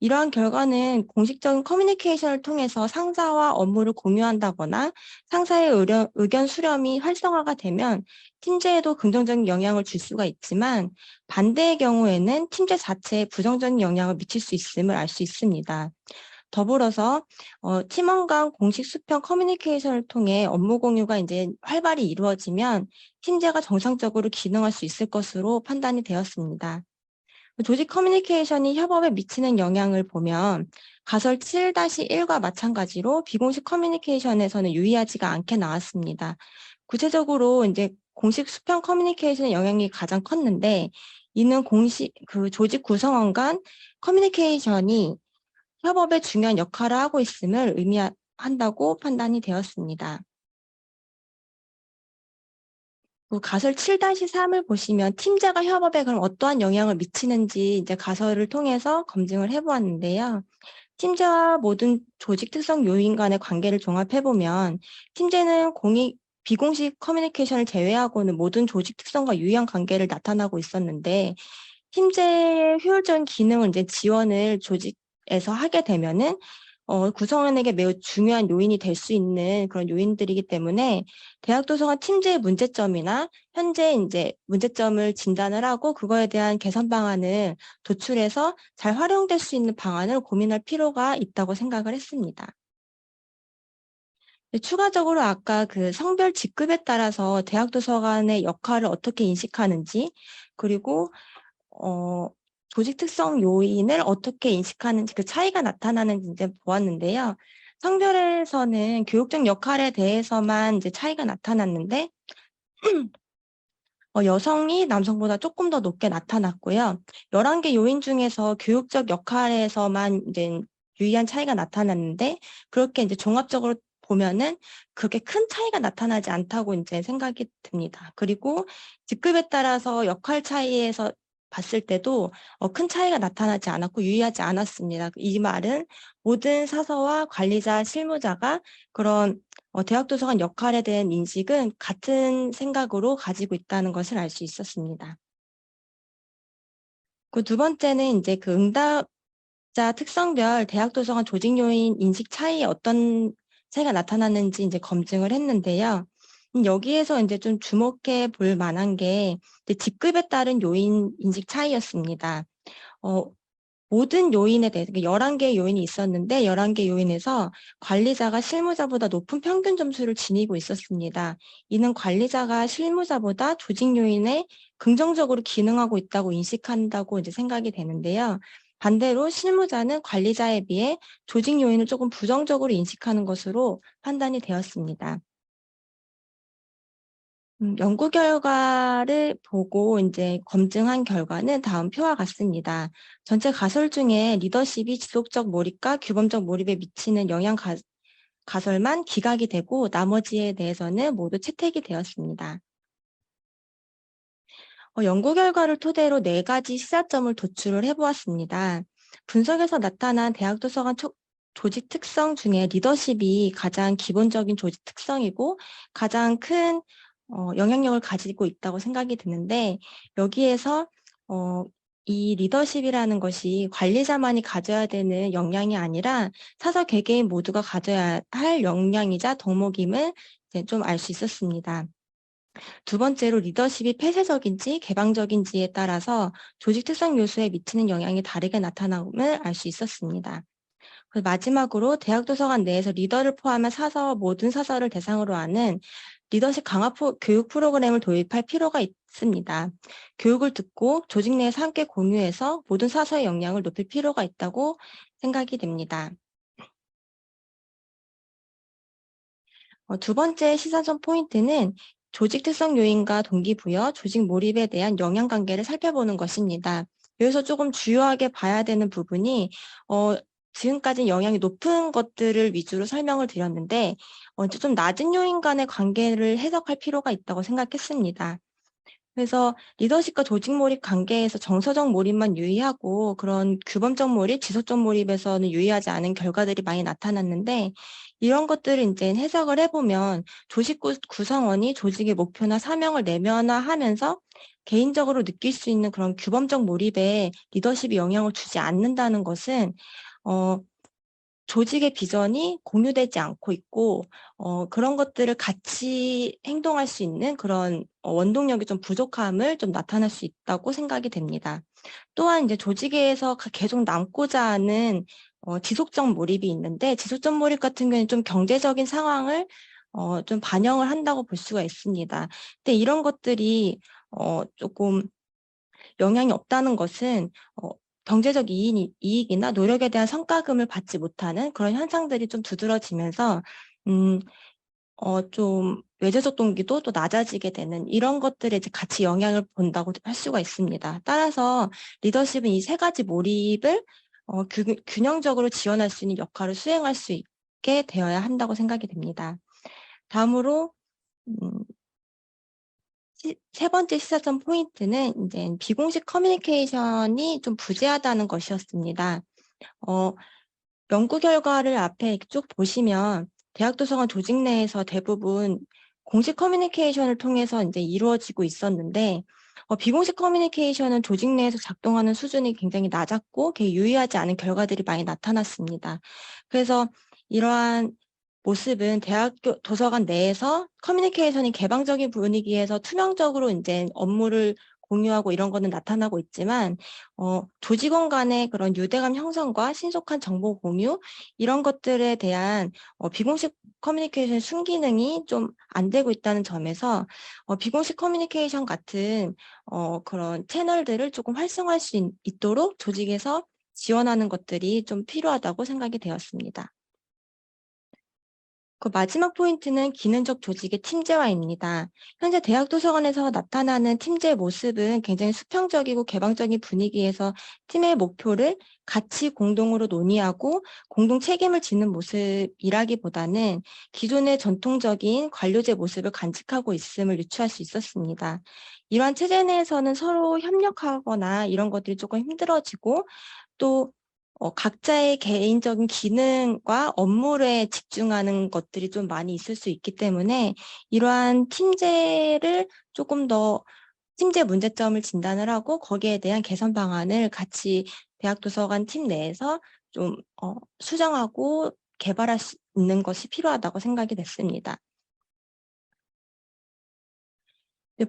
이러한 결과는 공식적인 커뮤니케이션을 통해서 상사와 업무를 공유한다거나 상사의 의견 수렴이 활성화가 되면 팀제에도 긍정적인 영향을 줄 수가 있지만 반대의 경우에는 팀제 자체에 부정적인 영향을 미칠 수 있음을 알 수 있습니다. 더불어서 팀원 간 공식 수평 커뮤니케이션을 통해 업무 공유가 이제 활발히 이루어지면 팀제가 정상적으로 기능할 수 있을 것으로 판단이 되었습니다. 조직 커뮤니케이션이 협업에 미치는 영향을 보면 가설 7-1과 마찬가지로 비공식 커뮤니케이션에서는 유의하지가 않게 나왔습니다. 구체적으로 이제 공식 수평 커뮤니케이션의 영향이 가장 컸는데 이는 조직 구성원 간 커뮤니케이션이 협업에 중요한 역할을 하고 있음을 의미한다고 판단이 되었습니다. 가설 7-3을 보시면 팀제가 협업에 그럼 어떠한 영향을 미치는지 이제 가설을 통해서 검증을 해보았는데요. 팀제와 모든 조직 특성 요인 간의 관계를 종합해보면 팀제는 비공식 커뮤니케이션을 제외하고는 모든 조직 특성과 유의한 관계를 나타나고 있었는데 팀제의 효율적인 기능을 이제 지원을 조직에서 하게 되면은 구성원에게 매우 중요한 요인이 될 수 있는 그런 요인들이기 때문에 대학 도서관 팀제의 문제점이나 현재 이제 문제점을 진단을 하고 그거에 대한 개선 방안을 도출해서 잘 활용될 수 있는 방안을 고민할 필요가 있다고 생각을 했습니다. 추가적으로 아까 그 성별 직급에 따라서 대학 도서관의 역할을 어떻게 인식하는지 그리고 조직 특성 요인을 어떻게 인식하는지 그 차이가 나타나는지 이제 보았는데요. 성별에서는 교육적 역할에 대해서만 이제 차이가 나타났는데 여성이 남성보다 조금 더 높게 나타났고요. 11개 요인 중에서 교육적 역할에서만 이제 유의한 차이가 나타났는데, 그렇게 이제 종합적으로 보면은 그렇게 큰 차이가 나타나지 않다고 이제 생각이 듭니다. 그리고 직급에 따라서 역할 차이에서 봤을 때도 큰 차이가 나타나지 않았고 유의하지 않았습니다. 이 말은 모든 사서와 관리자, 실무자가 그런 대학 도서관 역할에 대한 인식은 같은 생각으로 가지고 있다는 것을 알 수 있었습니다. 그 두 번째는 이제 그 응답자 특성별 대학 도서관 조직 요인 인식 차이에 어떤 차이가 나타났는지 이제 검증을 했는데요. 여기에서 이제 좀 주목해 볼 만한 게 이제 직급에 따른 요인 인식 차이였습니다. 모든 요인에 대해서 11개의 요인이 있었는데 11개 요인에서 관리자가 실무자보다 높은 평균 점수를 지니고 있었습니다. 이는 관리자가 실무자보다 조직 요인에 긍정적으로 기능하고 있다고 인식한다고 이제 생각이 되는데요. 반대로 실무자는 관리자에 비해 조직 요인을 조금 부정적으로 인식하는 것으로 판단이 되었습니다. 연구 결과를 보고 이제 검증한 결과는 다음 표와 같습니다. 전체 가설 중에 리더십이 지속적 몰입과 규범적 몰입에 미치는 영향 가설만 기각이 되고 나머지에 대해서는 모두 채택이 되었습니다. 연구 결과를 토대로 4가지 시사점을 도출을 해보았습니다. 분석에서 나타난 대학 도서관 조직 특성 중에 리더십이 가장 기본적인 조직 특성이고 가장 큰 영향력을 가지고 있다고 생각이 드는데, 여기에서 이 리더십이라는 것이 관리자만이 가져야 되는 역량이 아니라 사서 개개인 모두가 가져야 할 역량이자 덕목임을 좀 알 수 있었습니다. 두 번째로 리더십이 폐쇄적인지 개방적인지에 따라서 조직 특성 요소에 미치는 영향이 다르게 나타남을 알 수 있었습니다. 마지막으로 대학 도서관 내에서 리더를 포함한 모든 사서를 대상으로 하는 리더십 강화 교육 프로그램을 도입할 필요가 있습니다. 교육을 듣고 조직 내에서 함께 공유해서 모든 사서의 역량을 높일 필요가 있다고 생각이 됩니다. 두 번째 시사점 포인트는 조직 특성 요인과 동기부여, 조직 몰입에 대한 영향관계를 살펴보는 것입니다. 여기서 조금 주요하게 봐야 되는 부분이 지금까지 영향이 높은 것들을 위주로 설명을 드렸는데 좀 낮은 요인 간의 관계를 해석할 필요가 있다고 생각했습니다. 그래서 리더십과 조직 몰입 관계에서 정서적 몰입만 유의하고 그런 규범적 몰입, 지속적 몰입에서는 유의하지 않은 결과들이 많이 나타났는데, 이런 것들을 이제 해석을 해보면 조직 구성원이 조직의 목표나 사명을 내면화하면서 개인적으로 느낄 수 있는 그런 규범적 몰입에 리더십이 영향을 주지 않는다는 것은 조직의 비전이 공유되지 않고 있고 그런 것들을 같이 행동할 수 있는 그런 원동력이 좀 부족함을 좀 나타날 수 있다고 생각이 됩니다. 또한 이제 조직에서 계속 남고자 하는 지속적 몰입이 있는데, 지속적 몰입 같은 경우는 좀 경제적인 상황을 좀 반영을 한다고 볼 수가 있습니다. 근데 이런 것들이 조금 영향이 없다는 것은 경제적 이익이나 노력에 대한 성과금을 받지 못하는 그런 현상들이 좀 두드러지면서 좀 외재적 동기도 또 낮아지게 되는 이런 것들에 이제 같이 영향을 본다고 할 수가 있습니다. 따라서 리더십은 이 3가지 몰입을 균형적으로 지원할 수 있는 역할을 수행할 수 있게 되어야 한다고 생각이 됩니다. 다음으로 세 번째 시사점 포인트는 이제 비공식 커뮤니케이션이 좀 부재하다는 것이었습니다. 연구 결과를 앞에 쭉 보시면 대학 도서관 조직 내에서 대부분 공식 커뮤니케이션을 통해서 이제 이루어지고 있었는데, 비공식 커뮤니케이션은 조직 내에서 작동하는 수준이 굉장히 낮았고 유의하지 않은 결과들이 많이 나타났습니다. 그래서 이러한 모습은 대학교 도서관 내에서 커뮤니케이션이 개방적인 분위기에서 투명적으로 이제 업무를 공유하고 이런 거는 나타나고 있지만 조직원 간의 그런 유대감 형성과 신속한 정보 공유 이런 것들에 대한 비공식 커뮤니케이션 순기능이 좀 안 되고 있다는 점에서 비공식 커뮤니케이션 같은 그런 채널들을 조금 활성화할 수 있도록 조직에서 지원하는 것들이 좀 필요하다고 생각이 되었습니다. 그 마지막 포인트는 기능적 조직의 팀제화입니다. 현재 대학 도서관에서 나타나는 팀제의 모습은 굉장히 수평적이고 개방적인 분위기에서 팀의 목표를 같이 공동으로 논의하고 공동 책임을 지는 모습이라기보다는 기존의 전통적인 관료제 모습을 간직하고 있음을 유추할 수 있었습니다. 이러한 체제 내에서는 서로 협력하거나 이런 것들이 조금 힘들어지고 또 각자의 개인적인 기능과 업무에 집중하는 것들이 좀 많이 있을 수 있기 때문에 이러한 팀제를 조금 더 팀제 문제점을 진단을 하고 거기에 대한 개선 방안을 같이 대학 도서관 팀 내에서 좀 수정하고 개발할 수 있는 것이 필요하다고 생각이 됐습니다.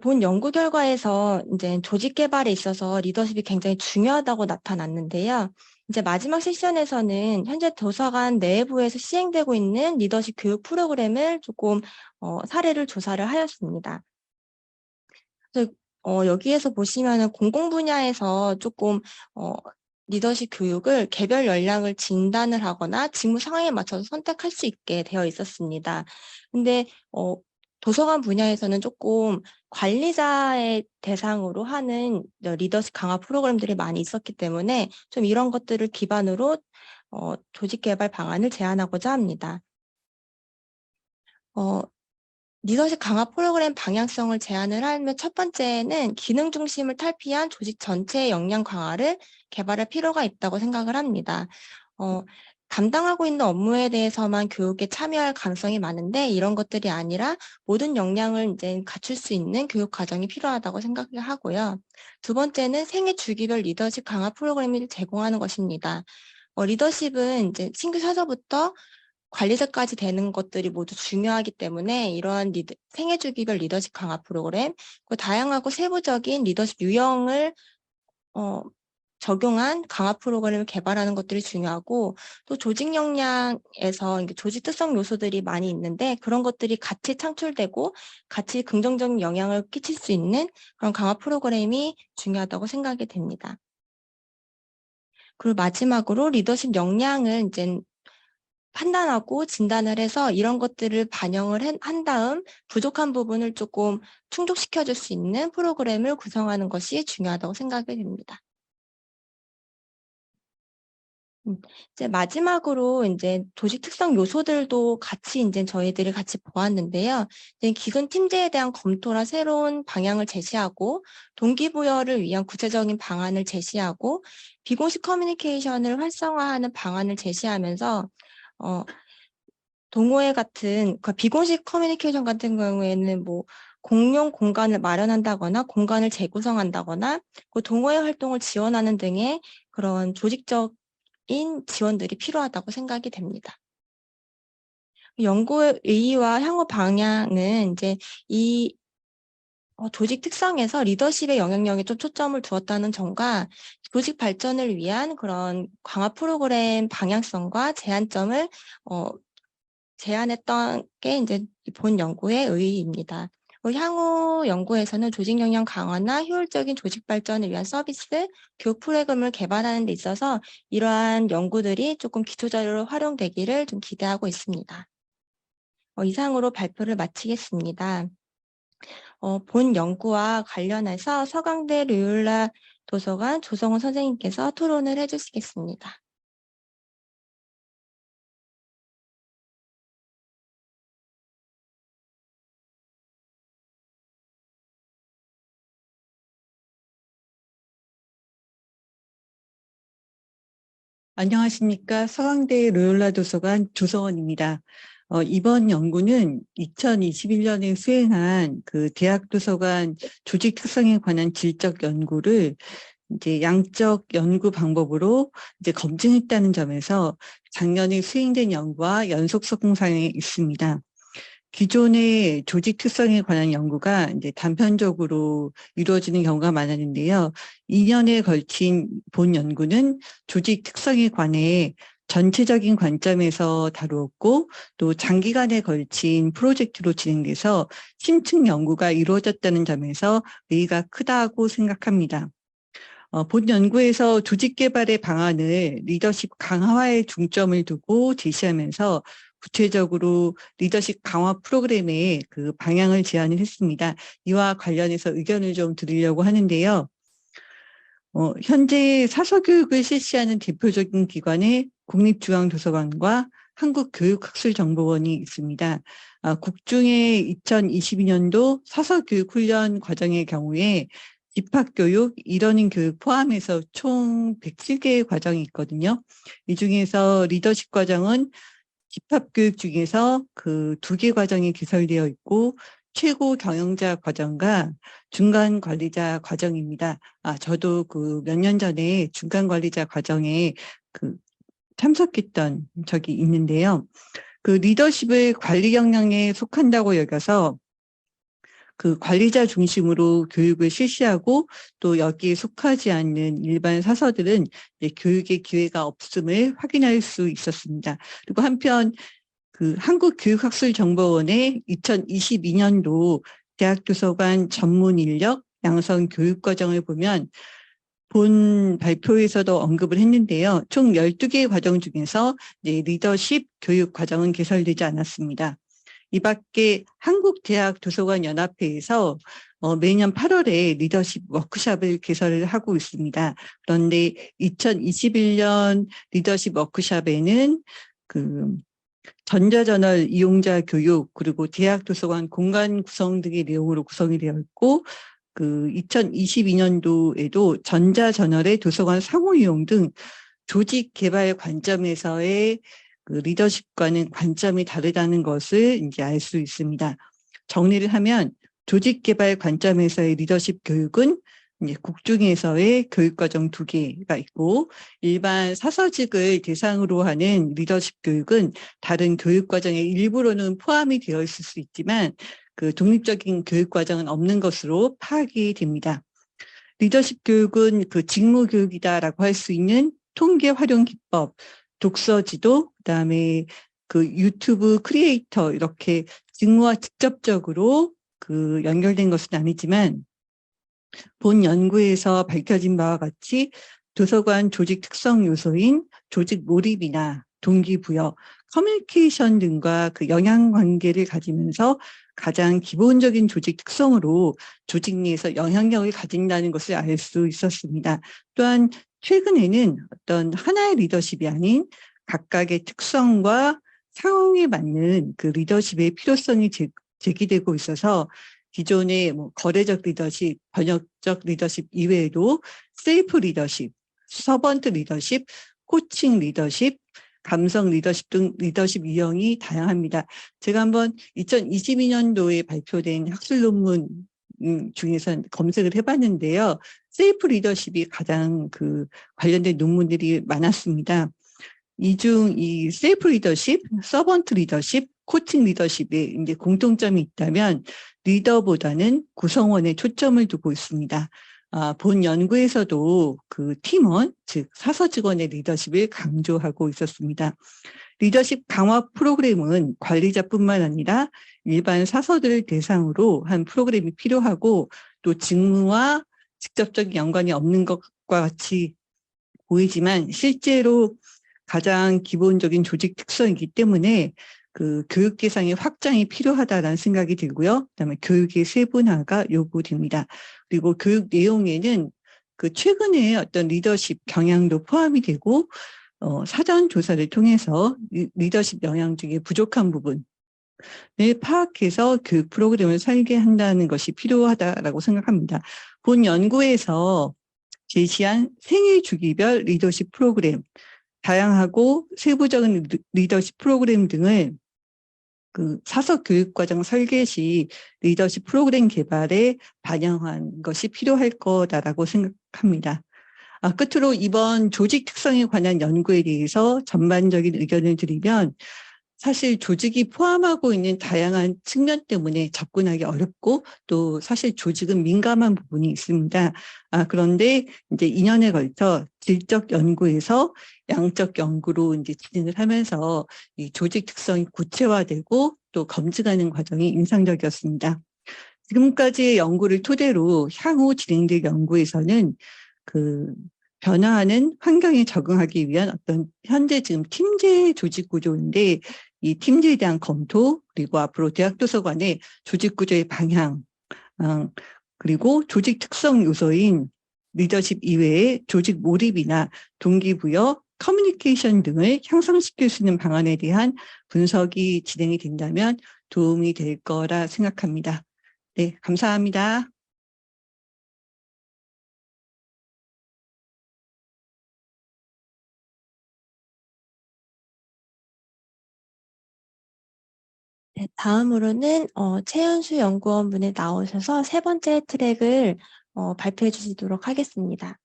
본 연구 결과에서 이제 조직 개발에 있어서 리더십이 굉장히 중요하다고 나타났는데요. 이제 마지막 세션에서는 현재 도서관 내부에서 시행되고 있는 리더십 교육 프로그램을 조금 사례를 조사를 하였습니다. 그래서 여기에서 보시면은 공공 분야에서 조금 리더십 교육을 개별 역량을 진단을 하거나 직무 상황에 맞춰서 선택할 수 있게 되어 있었습니다. 근데 도서관 분야에서는 조금 관리자의 대상으로 하는 리더십 강화 프로그램들이 많이 있었기 때문에 좀 이런 것들을 기반으로 조직 개발 방안을 제안하고자 합니다. 리더십 강화 프로그램 방향성을 제안을 하면 첫 번째는 기능 중심을 탈피한 조직 전체의 역량 강화를 개발할 필요가 있다고 생각을 합니다. 담당하고 있는 업무에 대해서만 교육에 참여할 가능성이 많은데 이런 것들이 아니라 모든 역량을 이제 갖출 수 있는 교육 과정이 필요하다고 생각을 하고요. 두 번째는 생애 주기별 리더십 강화 프로그램을 제공하는 것입니다. 리더십은 이제 신규 사서부터 관리자까지 되는 것들이 모두 중요하기 때문에 이러한 생애 주기별 리더십 강화 프로그램, 그 다양하고 세부적인 리더십 유형을 적용한 강화 프로그램을 개발하는 것들이 중요하고 또 조직 역량에서 조직 특성 요소들이 많이 있는데 그런 것들이 같이 창출되고 같이 긍정적인 영향을 끼칠 수 있는 그런 강화 프로그램이 중요하다고 생각이 됩니다. 그리고 마지막으로 리더십 역량을 이제 판단하고 진단을 해서 이런 것들을 반영을 한 다음 부족한 부분을 조금 충족시켜줄 수 있는 프로그램을 구성하는 것이 중요하다고 생각이 됩니다. 이제 마지막으로 이제 조직 특성 요소들도 같이 이제 저희들이 같이 보았는데요. 이제 기존 팀제에 대한 검토라 새로운 방향을 제시하고 동기부여를 위한 구체적인 방안을 제시하고 비공식 커뮤니케이션을 활성화하는 방안을 제시하면서 동호회 같은 비공식 커뮤니케이션 같은 경우에는 뭐 공용 공간을 마련한다거나 공간을 재구성한다거나 그 동호회 활동을 지원하는 등의 그런 조직적인 지원들이 필요하다고 생각이 됩니다. 연구의 의의와 향후 방향은 이제 이 조직 특성에서 리더십의 영향력에 좀 초점을 두었다는 점과 조직 발전을 위한 그런 강화 프로그램 방향성과 제한점을 제안했던 게 이제 본 연구의 의의입니다. 향후 연구에서는 조직 역량 강화나 효율적인 조직 발전을 위한 서비스, 교육 프로그램을 개발하는 데 있어서 이러한 연구들이 조금 기초자료로 활용되기를 좀 기대하고 있습니다. 이상으로 발표를 마치겠습니다. 본 연구와 관련해서 서강대 르율라 도서관 조성훈 선생님께서 토론을 해주시겠습니다. 안녕하십니까. 서강대 로욜라 도서관 조성원입니다. 이번 연구는 2021년에 수행한 그 대학 도서관 조직 특성에 관한 질적 연구를 이제 양적 연구 방법으로 이제 검증했다는 점에서 작년에 수행된 연구와 연속성상에 있습니다. 기존의 조직 특성에 관한 연구가 이제 단편적으로 이루어지는 경우가 많았는데요. 2년에 걸친 본 연구는 조직 특성에 관해 전체적인 관점에서 다루었고 또 장기간에 걸친 프로젝트로 진행돼서 심층 연구가 이루어졌다는 점에서 의의가 크다고 생각합니다. 본 연구에서 조직 개발의 방안을 리더십 강화에 중점을 두고 제시하면서 구체적으로 리더십 강화 프로그램의 그 방향을 제안을 했습니다. 이와 관련해서 의견을 좀 드리려고 하는데요. 현재 사서교육을 실시하는 대표적인 기관에 국립중앙도서관과 한국교육학술정보원이 있습니다. 국중의 2022년도 사서교육 훈련 과정의 경우에 집합교육, 이러닝 교육 포함해서 총 107개의 과정이 있거든요. 이 중에서 리더십 과정은 집합교육 중에서 그 2개 과정이 개설되어 있고 최고 경영자 과정과 중간 관리자 과정입니다. 저도 그 몇 년 전에 중간 관리자 과정에 그 참석했던 적이 있는데요. 그 리더십을 관리 역량에 속한다고 여겨서 그 관리자 중심으로 교육을 실시하고 또 여기에 속하지 않는 일반 사서들은 이제 교육의 기회가 없음을 확인할 수 있었습니다. 그리고 한편 그 한국교육학술정보원의 2022년도 대학도서관 전문 인력 양성 교육 과정을 보면 본 발표에서도 언급을 했는데요. 총 12개의 과정 중에서 이제 리더십 교육 과정은 개설되지 않았습니다. 이 밖에 한국대학도서관연합회에서 매년 8월에 리더십 워크숍을 개설을 하고 있습니다. 그런데 2021년 리더십 워크숍에는 그 전자저널 이용자 교육 그리고 대학도서관 공간 구성 등의 내용으로 구성이 되어 있고 그 2022년도에도 전자저널의 도서관 상호이용 등 조직 개발 관점에서의 그 리더십과는 관점이 다르다는 것을 이제 알 수 있습니다. 정리를 하면 조직 개발 관점에서의 리더십 교육은 이제 국중에서의 교육과정 2개가 있고 일반 사서직을 대상으로 하는 리더십 교육은 다른 교육과정의 일부로는 포함이 되어 있을 수 있지만 그 독립적인 교육과정은 없는 것으로 파악이 됩니다. 리더십 교육은 그 직무 교육이다라고 할 수 있는 통계 활용 기법, 독서 지도, 그다음에 그 유튜브 크리에이터 이렇게 직무와 직접적으로 그 연결된 것은 아니지만 본 연구에서 밝혀진 바와 같이 도서관 조직 특성 요소인 조직 몰입이나 동기부여, 커뮤니케이션 등과 그 영향 관계를 가지면서 가장 기본적인 조직 특성으로 조직 내에서 영향력을 가진다는 것을 알 수 있었습니다. 또한 최근에는 어떤 하나의 리더십이 아닌 각각의 특성과 상황에 맞는 그 리더십의 필요성이 제기되고 있어서 기존의 뭐 거래적 리더십, 번역적 리더십 이외에도 셀프 리더십, 서번트 리더십, 코칭 리더십, 감성 리더십 등 리더십 유형이 다양합니다. 제가 한번 2022년도에 발표된 학술 논문 중에서 검색을 해봤는데요. 셀프 리더십이 가장 그 관련된 논문들이 많았습니다. 이 중 이 셀프 리더십, 서번트 리더십, 코칭 리더십에 이제 공통점이 있다면 리더보다는 구성원에 초점을 두고 있습니다. 본 연구에서도 그 팀원, 즉 사서 직원의 리더십을 강조하고 있었습니다. 리더십 강화 프로그램은 관리자뿐만 아니라 일반 사서들을 대상으로 한 프로그램이 필요하고 또 직무와 직접적인 연관이 없는 것과 같이 보이지만 실제로 가장 기본적인 조직 특성이기 때문에 그 교육 대상의 확장이 필요하다라는 생각이 들고요. 그다음에 교육의 세분화가 요구됩니다. 그리고 교육 내용에는 그 최근에 어떤 리더십 경향도 포함이 되고 사전 조사를 통해서 리더십 영향 중에 부족한 부분을 파악해서 교육 프로그램을 설계한다는 것이 필요하다라고 생각합니다. 본 연구에서 제시한 생애 주기별 리더십 프로그램, 다양하고 세부적인 리더십 프로그램 등을 그 사서 교육과정 설계 시 리더십 프로그램 개발에 반영한 것이 필요할 거다라고 생각합니다. 끝으로 이번 조직 특성에 관한 연구에 대해서 전반적인 의견을 드리면 사실 조직이 포함하고 있는 다양한 측면 때문에 접근하기 어렵고 또 사실 조직은 민감한 부분이 있습니다. 그런데 이제 2년에 걸쳐 질적 연구에서 양적 연구로 이제 진행을 하면서 이 조직 특성이 구체화되고 또 검증하는 과정이 인상적이었습니다. 지금까지의 연구를 토대로 향후 진행될 연구에서는 그 변화하는 환경에 적응하기 위한 어떤 현재 지금 팀제 조직 구조인데 이 팀들에 대한 검토, 그리고 앞으로 대학도서관의 조직구조의 방향, 그리고 조직 특성 요소인 리더십 이외의 조직 몰입이나 동기부여, 커뮤니케이션 등을 향상시킬 수 있는 방안에 대한 분석이 진행이 된다면 도움이 될 거라 생각합니다. 네, 감사합니다. 네, 다음으로는 최연수 연구원분이 나오셔서 세 번째 트랙을 발표해 주시도록 하겠습니다.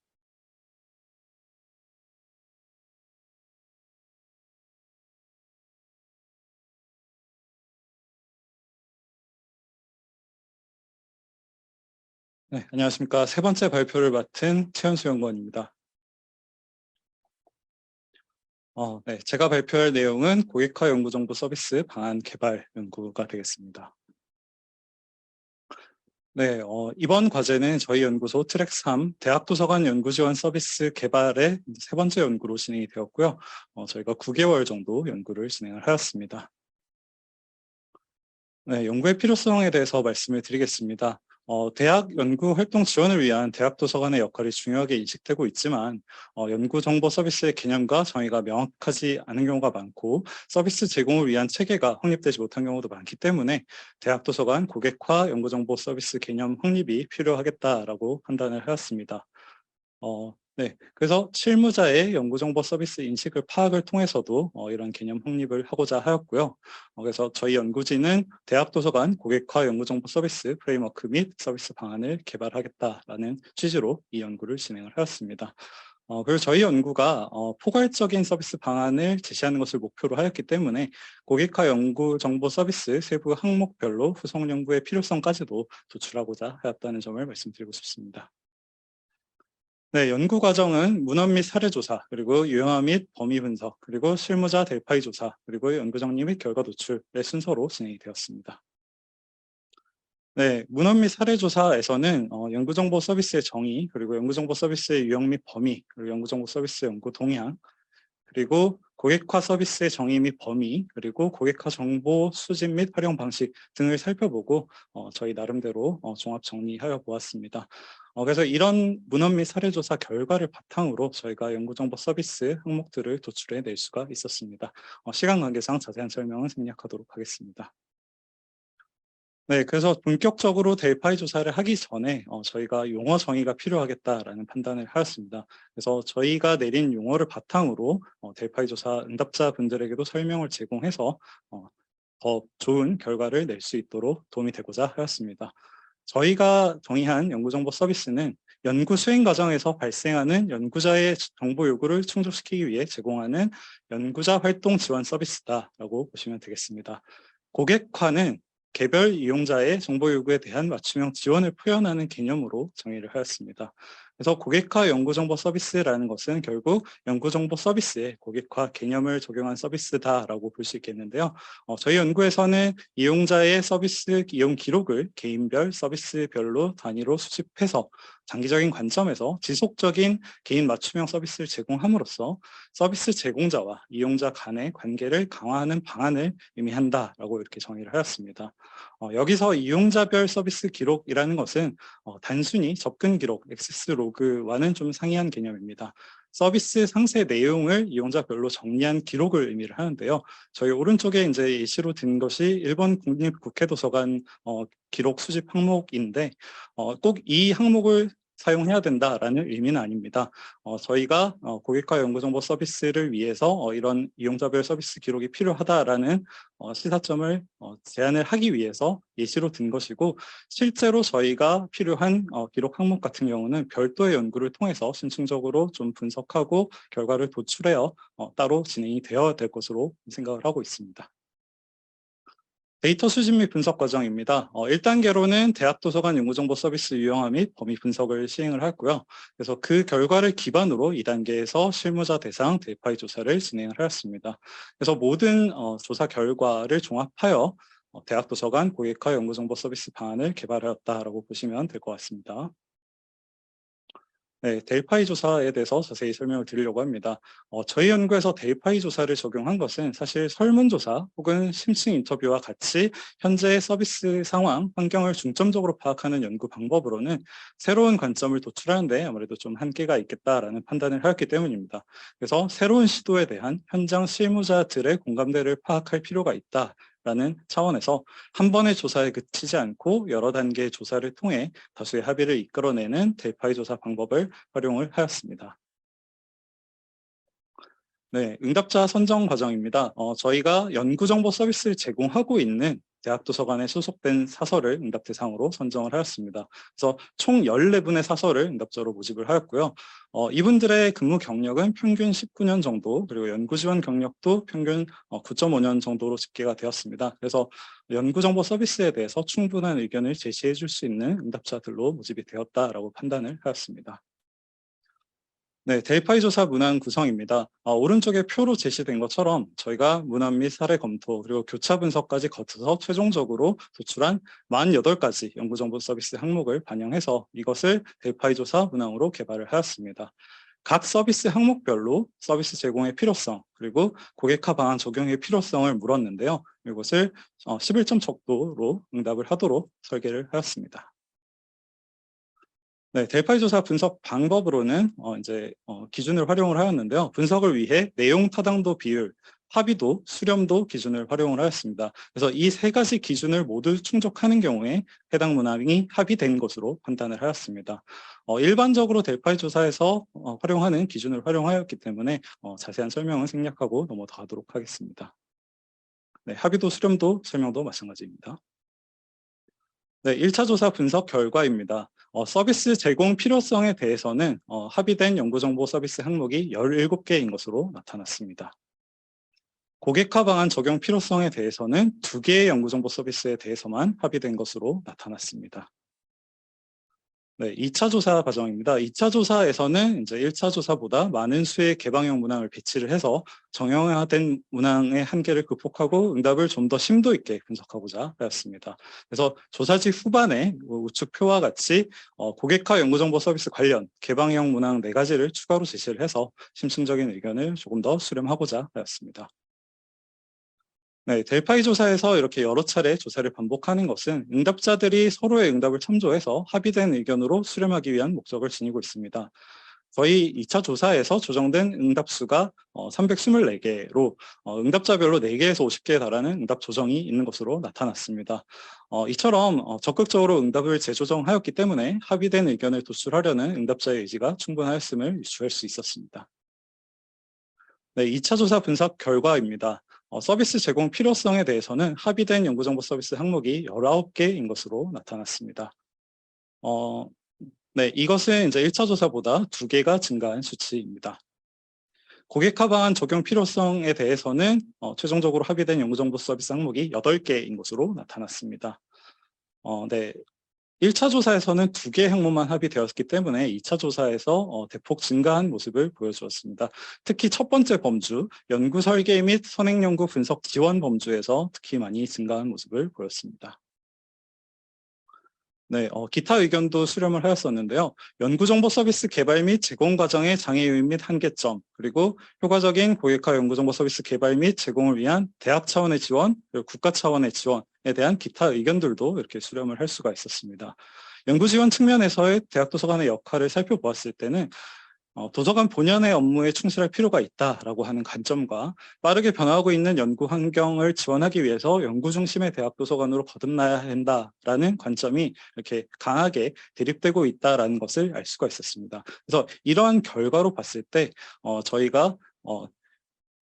네, 안녕하십니까. 세 번째 발표를 맡은 최연수 연구원입니다. 네, 제가 발표할 내용은 고객화 연구정보 서비스 방안 개발 연구가 되겠습니다. 네, 이번 과제는 저희 연구소 트랙 3 대학도서관 연구지원 서비스 개발의 세 번째 연구로 진행이 되었고요. 저희가 9개월 정도 연구를 진행을 하였습니다. 네, 연구의 필요성에 대해서 말씀을 드리겠습니다. 대학 연구 활동 지원을 위한 대학 도서관의 역할이 중요하게 인식되고 있지만 연구 정보 서비스의 개념과 정의가 명확하지 않은 경우가 많고 서비스 제공을 위한 체계가 확립되지 못한 경우도 많기 때문에 대학 도서관 고객화 연구 정보 서비스 개념 확립이 필요하겠다라고 판단을 하였습니다. 네, 그래서 실무자의 연구정보 서비스 인식을 파악을 통해서도 이런 개념 확립을 하고자 하였고요. 그래서 저희 연구진은 대학도서관 고객화 연구정보 서비스 프레임워크 및 서비스 방안을 개발하겠다라는 취지로 이 연구를 진행을 하였습니다. 그리고 저희 연구가 포괄적인 서비스 방안을 제시하는 것을 목표로 하였기 때문에 고객화 연구 정보 서비스 세부 항목별로 후속 연구의 필요성까지도 도출하고자 하였다는 점을 말씀드리고 싶습니다. 네, 연구 과정은 문헌 및 사례 조사, 그리고 유형화 및 범위 분석, 그리고 실무자 델파이 조사, 그리고 연구 정리 및 결과 도출의 순서로 진행이 되었습니다. 네, 문헌 및 사례 조사에서는 연구정보 서비스의 정의, 그리고 연구정보 서비스의 유형 및 범위, 그리고 연구정보 서비스 연구 동향, 그리고 고객화 서비스의 정의 및 범위, 그리고 고객화 정보 수집 및 활용 방식 등을 살펴보고 저희 나름대로 종합 정리하여 보았습니다. 그래서 이런 문헌 및 사례 조사 결과를 바탕으로 저희가 연구정보 서비스 항목들을 도출해 낼 수가 있었습니다. 시간 관계상 자세한 설명은 생략하도록 하겠습니다. 네, 그래서 본격적으로 델파이 조사를 하기 전에 저희가 용어 정의가 필요하겠다라는 판단을 하였습니다. 그래서 저희가 내린 용어를 바탕으로 델파이 조사 응답자분들에게도 설명을 제공해서 더 좋은 결과를 낼 수 있도록 도움이 되고자 하였습니다. 저희가 정의한 연구정보 서비스는 연구 수행 과정에서 발생하는 연구자의 정보 요구를 충족시키기 위해 제공하는 연구자 활동 지원 서비스다라고 보시면 되겠습니다. 고객화는 개별 이용자의 정보 요구에 대한 맞춤형 지원을 표현하는 개념으로 정의를 하였습니다. 그래서 고객화 연구정보 서비스라는 것은 결국 연구정보 서비스에 고객화 개념을 적용한 서비스다라고 볼 수 있겠는데요. 저희 연구에서는 이용자의 서비스 이용 기록을 개인별 서비스별로 단위로 수집해서 장기적인 관점에서 지속적인 개인 맞춤형 서비스를 제공함으로써 서비스 제공자와 이용자 간의 관계를 강화하는 방안을 의미한다라고 이렇게 정의를 하였습니다. 여기서 이용자별 서비스 기록이라는 것은 단순히 접근 기록, 액세스 로그와는 좀 상이한 개념입니다. 서비스 상세 내용을 이용자별로 정리한 기록을 의미를 하는데요. 저희 오른쪽에 이제 예시로 든 것이 일본 국립국회도서관 기록 수집 항목인데 꼭 이 항목을 사용해야 된다라는 의미는 아닙니다. 저희가 고객화 연구정보 서비스를 위해서 이런 이용자별 서비스 기록이 필요하다라는 시사점을 제안을 하기 위해서 예시로 든 것이고 실제로 저희가 필요한 기록 항목 같은 경우는 별도의 연구를 통해서 신층적으로 좀 분석하고 결과를 도출하여 따로 진행이 되어야 될 것으로 생각을 하고 있습니다. 데이터 수집 및 분석 과정입니다. 1단계로는 대학도서관 연구정보 서비스 유형화 및 범위 분석을 시행을 했고요. 그래서 그 결과를 기반으로 2단계에서 실무자 대상 델파이 조사를 진행을 하였습니다. 그래서 모든 조사 결과를 종합하여 대학도서관 고객화 연구정보 서비스 방안을 개발하였다라고 보시면 될 것 같습니다. 네, 델파이 조사에 대해서 자세히 설명을 드리려고 합니다. 저희 연구에서 델파이 조사를 적용한 것은 사실 설문조사 혹은 심층 인터뷰와 같이 현재 서비스 상황, 환경을 중점적으로 파악하는 연구 방법으로는 새로운 관점을 도출하는데 아무래도 좀 한계가 있겠다라는 판단을 하였기 때문입니다. 그래서 새로운 시도에 대한 현장 실무자들의 공감대를 파악할 필요가 있다라는 차원에서 한 번의 조사에 그치지 않고 여러 단계의 조사를 통해 다수의 합의를 이끌어내는 델파이 조사 방법을 활용을 하였습니다. 네, 응답자 선정 과정입니다. 저희가 연구정보 서비스를 제공하고 있는 대학도서관에 소속된 사설을 응답 대상으로 선정을 하였습니다. 그래서 총 14분의 사설을 응답자로 모집을 하였고요. 이분들의 근무 경력은 평균 19년 정도, 그리고 연구 지원 경력도 평균 9.5년 정도로 집계가 되었습니다. 그래서 연구정보 서비스에 대해서 충분한 의견을 제시해 줄 수 있는 응답자들로 모집이 되었다라고 판단을 하였습니다. 네, 델파이 조사 문안 구성입니다. 오른쪽에 표로 제시된 것처럼 저희가 문안 및 사례 검토 그리고 교차 분석까지 거쳐서 최종적으로 도출한 48가지 연구정보 서비스 항목을 반영해서 이것을 델파이 조사 문항으로 개발을 하였습니다. 각 서비스 항목별로 서비스 제공의 필요성 그리고 고객화 방안 적용의 필요성을 물었는데요. 이것을 11점 척도로 응답을 하도록 설계를 하였습니다. 네, 델파이 조사 분석 방법으로는 기준을 활용을 하였는데요. 분석을 위해 내용 타당도 비율, 합의도, 수렴도 기준을 활용을 하였습니다. 그래서 이 세 가지 기준을 모두 충족하는 경우에 해당 문항이 합의된 것으로 판단을 하였습니다. 일반적으로 델파이 조사에서 활용하는 기준을 활용하였기 때문에 자세한 설명은 생략하고 넘어가도록 하겠습니다. 네, 합의도, 수렴도 설명도 마찬가지입니다. 네, 1차 조사 분석 결과입니다. 서비스 제공 필요성에 대해서는 합의된 연구정보 서비스 항목이 17개인 것으로 나타났습니다. 고객화 방안 적용 필요성에 대해서는 2개의 연구정보 서비스에 대해서만 합의된 것으로 나타났습니다. 네, 2차 조사 과정입니다. 2차 조사에서는 이제 1차 조사보다 많은 수의 개방형 문항을 배치를 해서 정형화된 문항의 한계를 극복하고 응답을 좀 더 심도 있게 분석하고자 하였습니다. 그래서 조사지 후반에 우측표와 같이 고객화 연구정보 서비스 관련 개방형 문항 4가지를 추가로 제시를 해서 심층적인 의견을 조금 더 수렴하고자 하였습니다. 네, 델파이 조사에서 이렇게 여러 차례 조사를 반복하는 것은 응답자들이 서로의 응답을 참조해서 합의된 의견으로 수렴하기 위한 목적을 지니고 있습니다. 저희 2차 조사에서 조정된 응답수가 324개로 응답자별로 4개에서 50개에 달하는 응답 조정이 있는 것으로 나타났습니다. 이처럼 적극적으로 응답을 재조정하였기 때문에 합의된 의견을 도출하려는 응답자의 의지가 충분하였음을 유추할 수 있었습니다. 네, 2차 조사 분석 결과입니다. 서비스 제공 필요성에 대해서는 합의된 연구정보 서비스 항목이 19개인 것으로 나타났습니다. 네, 이것은 이제 1차 조사보다 2개가 증가한 수치입니다. 고객화 방안 적용 필요성에 대해서는 최종적으로 합의된 연구정보 서비스 항목이 8개인 것으로 나타났습니다. 네, 1차 조사에서는 2개의 항목만 합의되었기 때문에 2차 조사에서 대폭 증가한 모습을 보여주었습니다. 특히 첫 번째 범주, 연구 설계 및 선행연구 분석 지원 범주에서 특히 많이 증가한 모습을 보였습니다. 네, 기타 의견도 수렴을 하였었는데요. 연구정보 서비스 개발 및 제공 과정의 장애 요인 및 한계점, 그리고 효과적인 고객화 연구정보 서비스 개발 및 제공을 위한 대학 차원의 지원, 그리고 국가 차원의 지원에 대한 기타 의견들도 이렇게 수렴을 할 수가 있었습니다. 연구 지원 측면에서의 대학 도서관의 역할을 살펴보았을 때는 도서관 본연의 업무에 충실할 필요가 있다라고 하는 관점과 빠르게 변화하고 있는 연구 환경을 지원하기 위해서 연구 중심의 대학 도서관으로 거듭나야 한다라는 관점이 이렇게 강하게 대립되고 있다라는 것을 알 수가 있었습니다. 그래서 이러한 결과로 봤을 때 저희가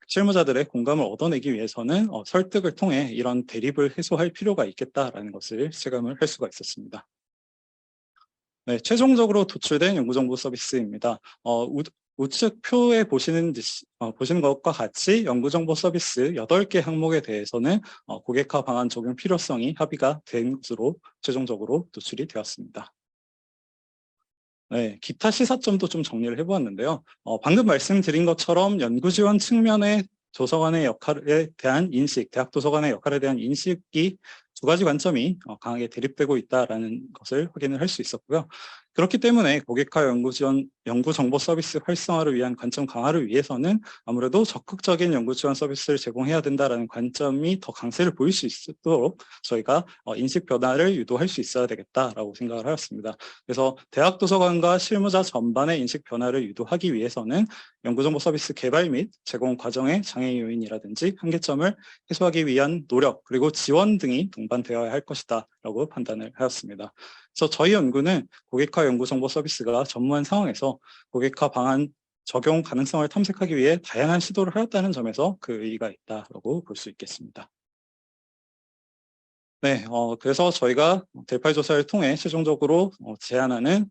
실무자들의 공감을 얻어내기 위해서는 설득을 통해 이런 대립을 해소할 필요가 있겠다라는 것을 체감을 할 수가 있었습니다. 네, 최종적으로 도출된 연구정보 서비스입니다. 우측 표에 보시는 것과 같이 연구정보 서비스 8개 항목에 대해서는 고객화 방안 적용 필요성이 합의가 된 것으로 최종적으로 도출이 되었습니다. 네, 기타 시사점도 좀 정리를 해보았는데요. 방금 말씀드린 것처럼 연구 지원 측면의 도서관의 역할에 대한 인식, 대학 도서관의 역할에 대한 인식이 2가지 관점이 강하게 대립되고 있다는 것을 확인을 할 수 있었고요. 그렇기 때문에 고객화 연구 정보 서비스 활성화를 위한 관점 강화를 위해서는 아무래도 적극적인 연구 지원 서비스를 제공해야 된다라는 관점이 더 강세를 보일 수 있도록 저희가 인식 변화를 유도할 수 있어야 되겠다라고 생각을 하였습니다. 그래서 대학 도서관과 실무자 전반의 인식 변화를 유도하기 위해서는 연구정보 서비스 개발 및 제공 과정의 장애 요인이라든지 한계점을 해소하기 위한 노력 그리고 지원 등이 동반되어야 할 것이다라고 판단을 하였습니다. 그래서 저희 연구는 고객화 연구정보 서비스가 전무한 상황에서 고객화 방안 적용 가능성을 탐색하기 위해 다양한 시도를 하였다는 점에서 그 의의가 있다고 볼 수 있겠습니다. 네, 그래서 저희가 델파이 조사를 통해 최종적으로 제안하는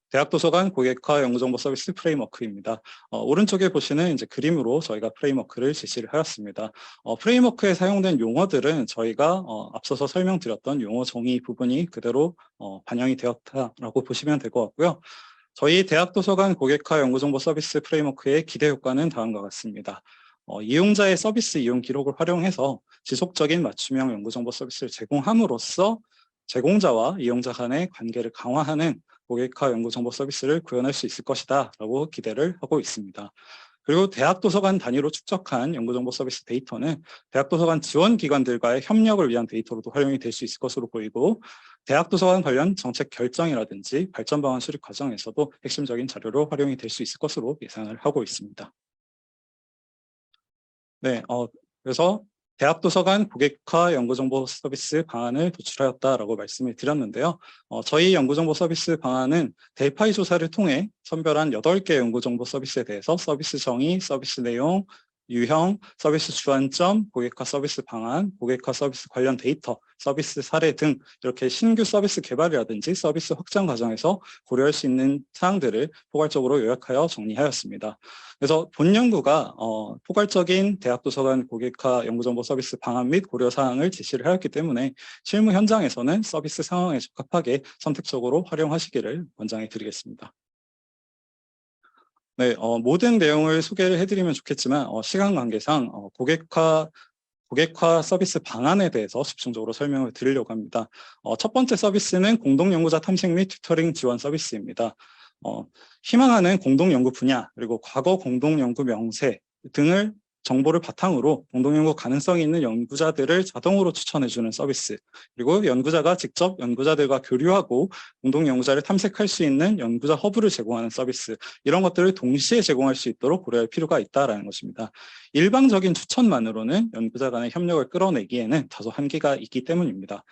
대학도서관 고객화 연구정보 서비스 프레임워크입니다. 오른쪽에 보시는 이제 그림으로 저희가 프레임워크를 제시를 하였습니다. 프레임워크에 사용된 용어들은 저희가 앞서서 설명드렸던 용어 정의 부분이 그대로 반영이 되었다라고 보시면 될 것 같고요. 저희 대학도서관 고객화 연구정보 서비스 프레임워크의 기대 효과는 다음과 같습니다. 이용자의 서비스 이용 기록을 활용해서 지속적인 맞춤형 연구정보 서비스를 제공함으로써 제공자와 이용자 간의 관계를 강화하는 고객화 연구정보 서비스를 구현할 수 있을 것이다 라고 기대를 하고 있습니다. 그리고 대학도서관 단위로 축적한 연구정보 서비스 데이터는 대학도서관 지원기관들과의 협력을 위한 데이터로도 활용이 될 수 있을 것으로 보이고 대학도서관 관련 정책 결정이라든지 발전 방안 수립 과정에서도 핵심적인 자료로 활용이 될 수 있을 것으로 예상을 하고 있습니다. 네, 그래서 대학도서관 고객화 연구정보 서비스 방안을 도출하였다라고 말씀을 드렸는데요. 저희 연구정보 서비스 방안은 델파이 조사를 통해 선별한 8개 연구정보 서비스에 대해서 서비스 정의, 서비스 내용, 유형, 서비스 주안점, 고객화 서비스 방안, 고객화 서비스 관련 데이터, 서비스 사례 등 이렇게 신규 서비스 개발이라든지 서비스 확장 과정에서 고려할 수 있는 사항들을 포괄적으로 요약하여 정리하였습니다. 그래서 본 연구가 포괄적인 대학도서관 고객화 연구정보 서비스 방안 및 고려사항을 제시를 하였기 때문에 실무 현장에서는 서비스 상황에 적합하게 선택적으로 활용하시기를 권장해 드리겠습니다. 네, 모든 내용을 소개를 해드리면 좋겠지만 시간 관계상 고객화 서비스 방안에 대해서 집중적으로 설명을 드리려고 합니다. 첫 번째 서비스는 공동연구자 탐색 및 튜터링 지원 서비스입니다. 희망하는 공동연구 분야 그리고 과거 공동연구 명세 등을 정보를 바탕으로 공동연구 가능성이 있는 연구자들을 자동으로 추천해주는 서비스, 그리고 연구자가 직접 연구자들과 교류하고 공동연구자를 탐색할 수 있는 연구자 허브를 제공하는 서비스, 이런 것들을 동시에 제공할 수 있도록 고려할 필요가 있다는 것입니다. 일방적인 추천만으로는 연구자 간의 협력을 끌어내기에는 다소 한계가 있기 때문입니다.